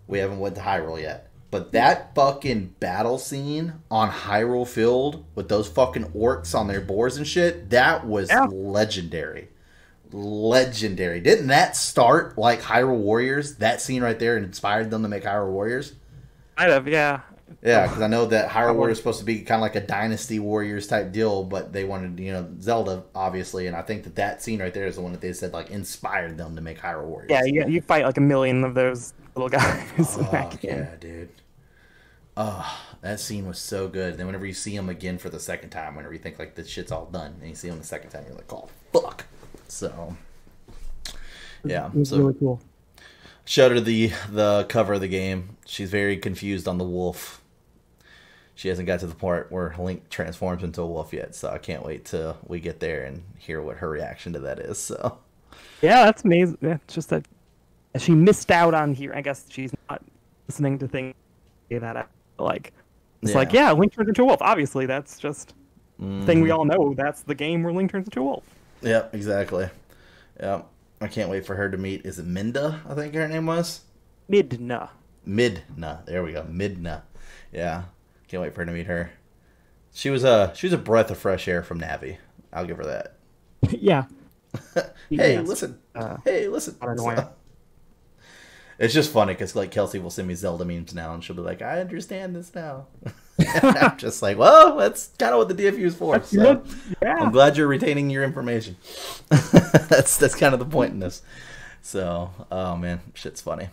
S2: We haven't went to Hyrule yet. But that fucking battle scene on Hyrule Field with those fucking orcs on their boars and shit, that was legendary. Legendary. Didn't that start like Hyrule Warriors? That scene right there inspired them to make Hyrule Warriors?
S1: Might have, yeah.
S2: Yeah, because I know that Hyrule Warriors is supposed to be kind of like a Dynasty Warriors type deal, but they wanted, Zelda, obviously, and I think that scene right there is the one that they said, like, inspired them to make Hyrule Warriors.
S1: Yeah, you fight like a million of those little guys.
S2: Oh, yeah, dude. Oh, that scene was so good. Then whenever you see him again for the second time, whenever you think, like, this shit's all done, and you see him the second time, you're like, oh, fuck. So, yeah.
S1: It was really cool.
S2: Showed her the cover of the game. She's very confused on the wolf. She hasn't got to the part where Link transforms into a wolf yet, so I can't wait till we get there and hear what her reaction to that is. So,
S1: yeah, that's amazing. Yeah, it's just that she missed out on here. I guess she's not listening to things that like. It's like, yeah, Link turns into a wolf. Obviously, that's just the thing we all know. That's the game where Link turns into a wolf.
S2: Yep, exactly. Yep. I can't wait for her to meet. Is it Minda? I think her name was
S1: Midna.
S2: Midna. There we go. Midna. Yeah. Can't wait for her to meet her. She was a breath of fresh air from Navi. I'll give her that.
S1: Yeah.
S2: Hey, listen. Hey, listen.
S1: I don't know why.
S2: It's just funny because like Kelsey will send me Zelda memes now, and she'll be like, "I understand this now." I'm just like, well, that's kind of what the DFU is for. So
S1: Yeah.
S2: I'm glad you're retaining your information. that's kind of the point in this. So, oh man, shit's funny.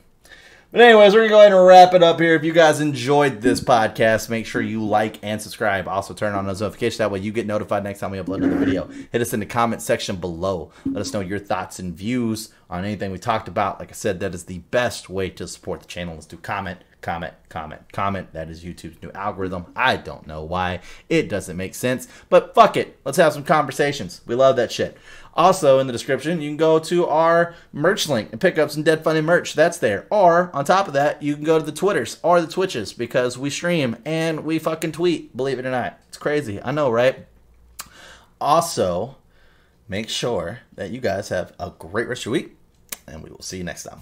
S2: But anyways, we're going to go ahead and wrap it up here. If you guys enjoyed this podcast, make sure you like and subscribe. Also, turn on those notifications. That way you get notified next time we upload another video. Hit us in the comment section below. Let us know your thoughts and views on anything we talked about. Like I said, that is the best way to support the channel is to comment. That is YouTube's new algorithm. I don't know why. It doesn't make sense. But fuck it. Let's have some conversations. We love that shit. Also, in the description, you can go to our merch link and pick up some Dead Funny merch. That's there. Or, on top of that, you can go to the Twitters or the Twitches because we stream and we fucking tweet, believe it or not. It's crazy. I know, right? Also, make sure that you guys have a great rest of your week, and we will see you next time.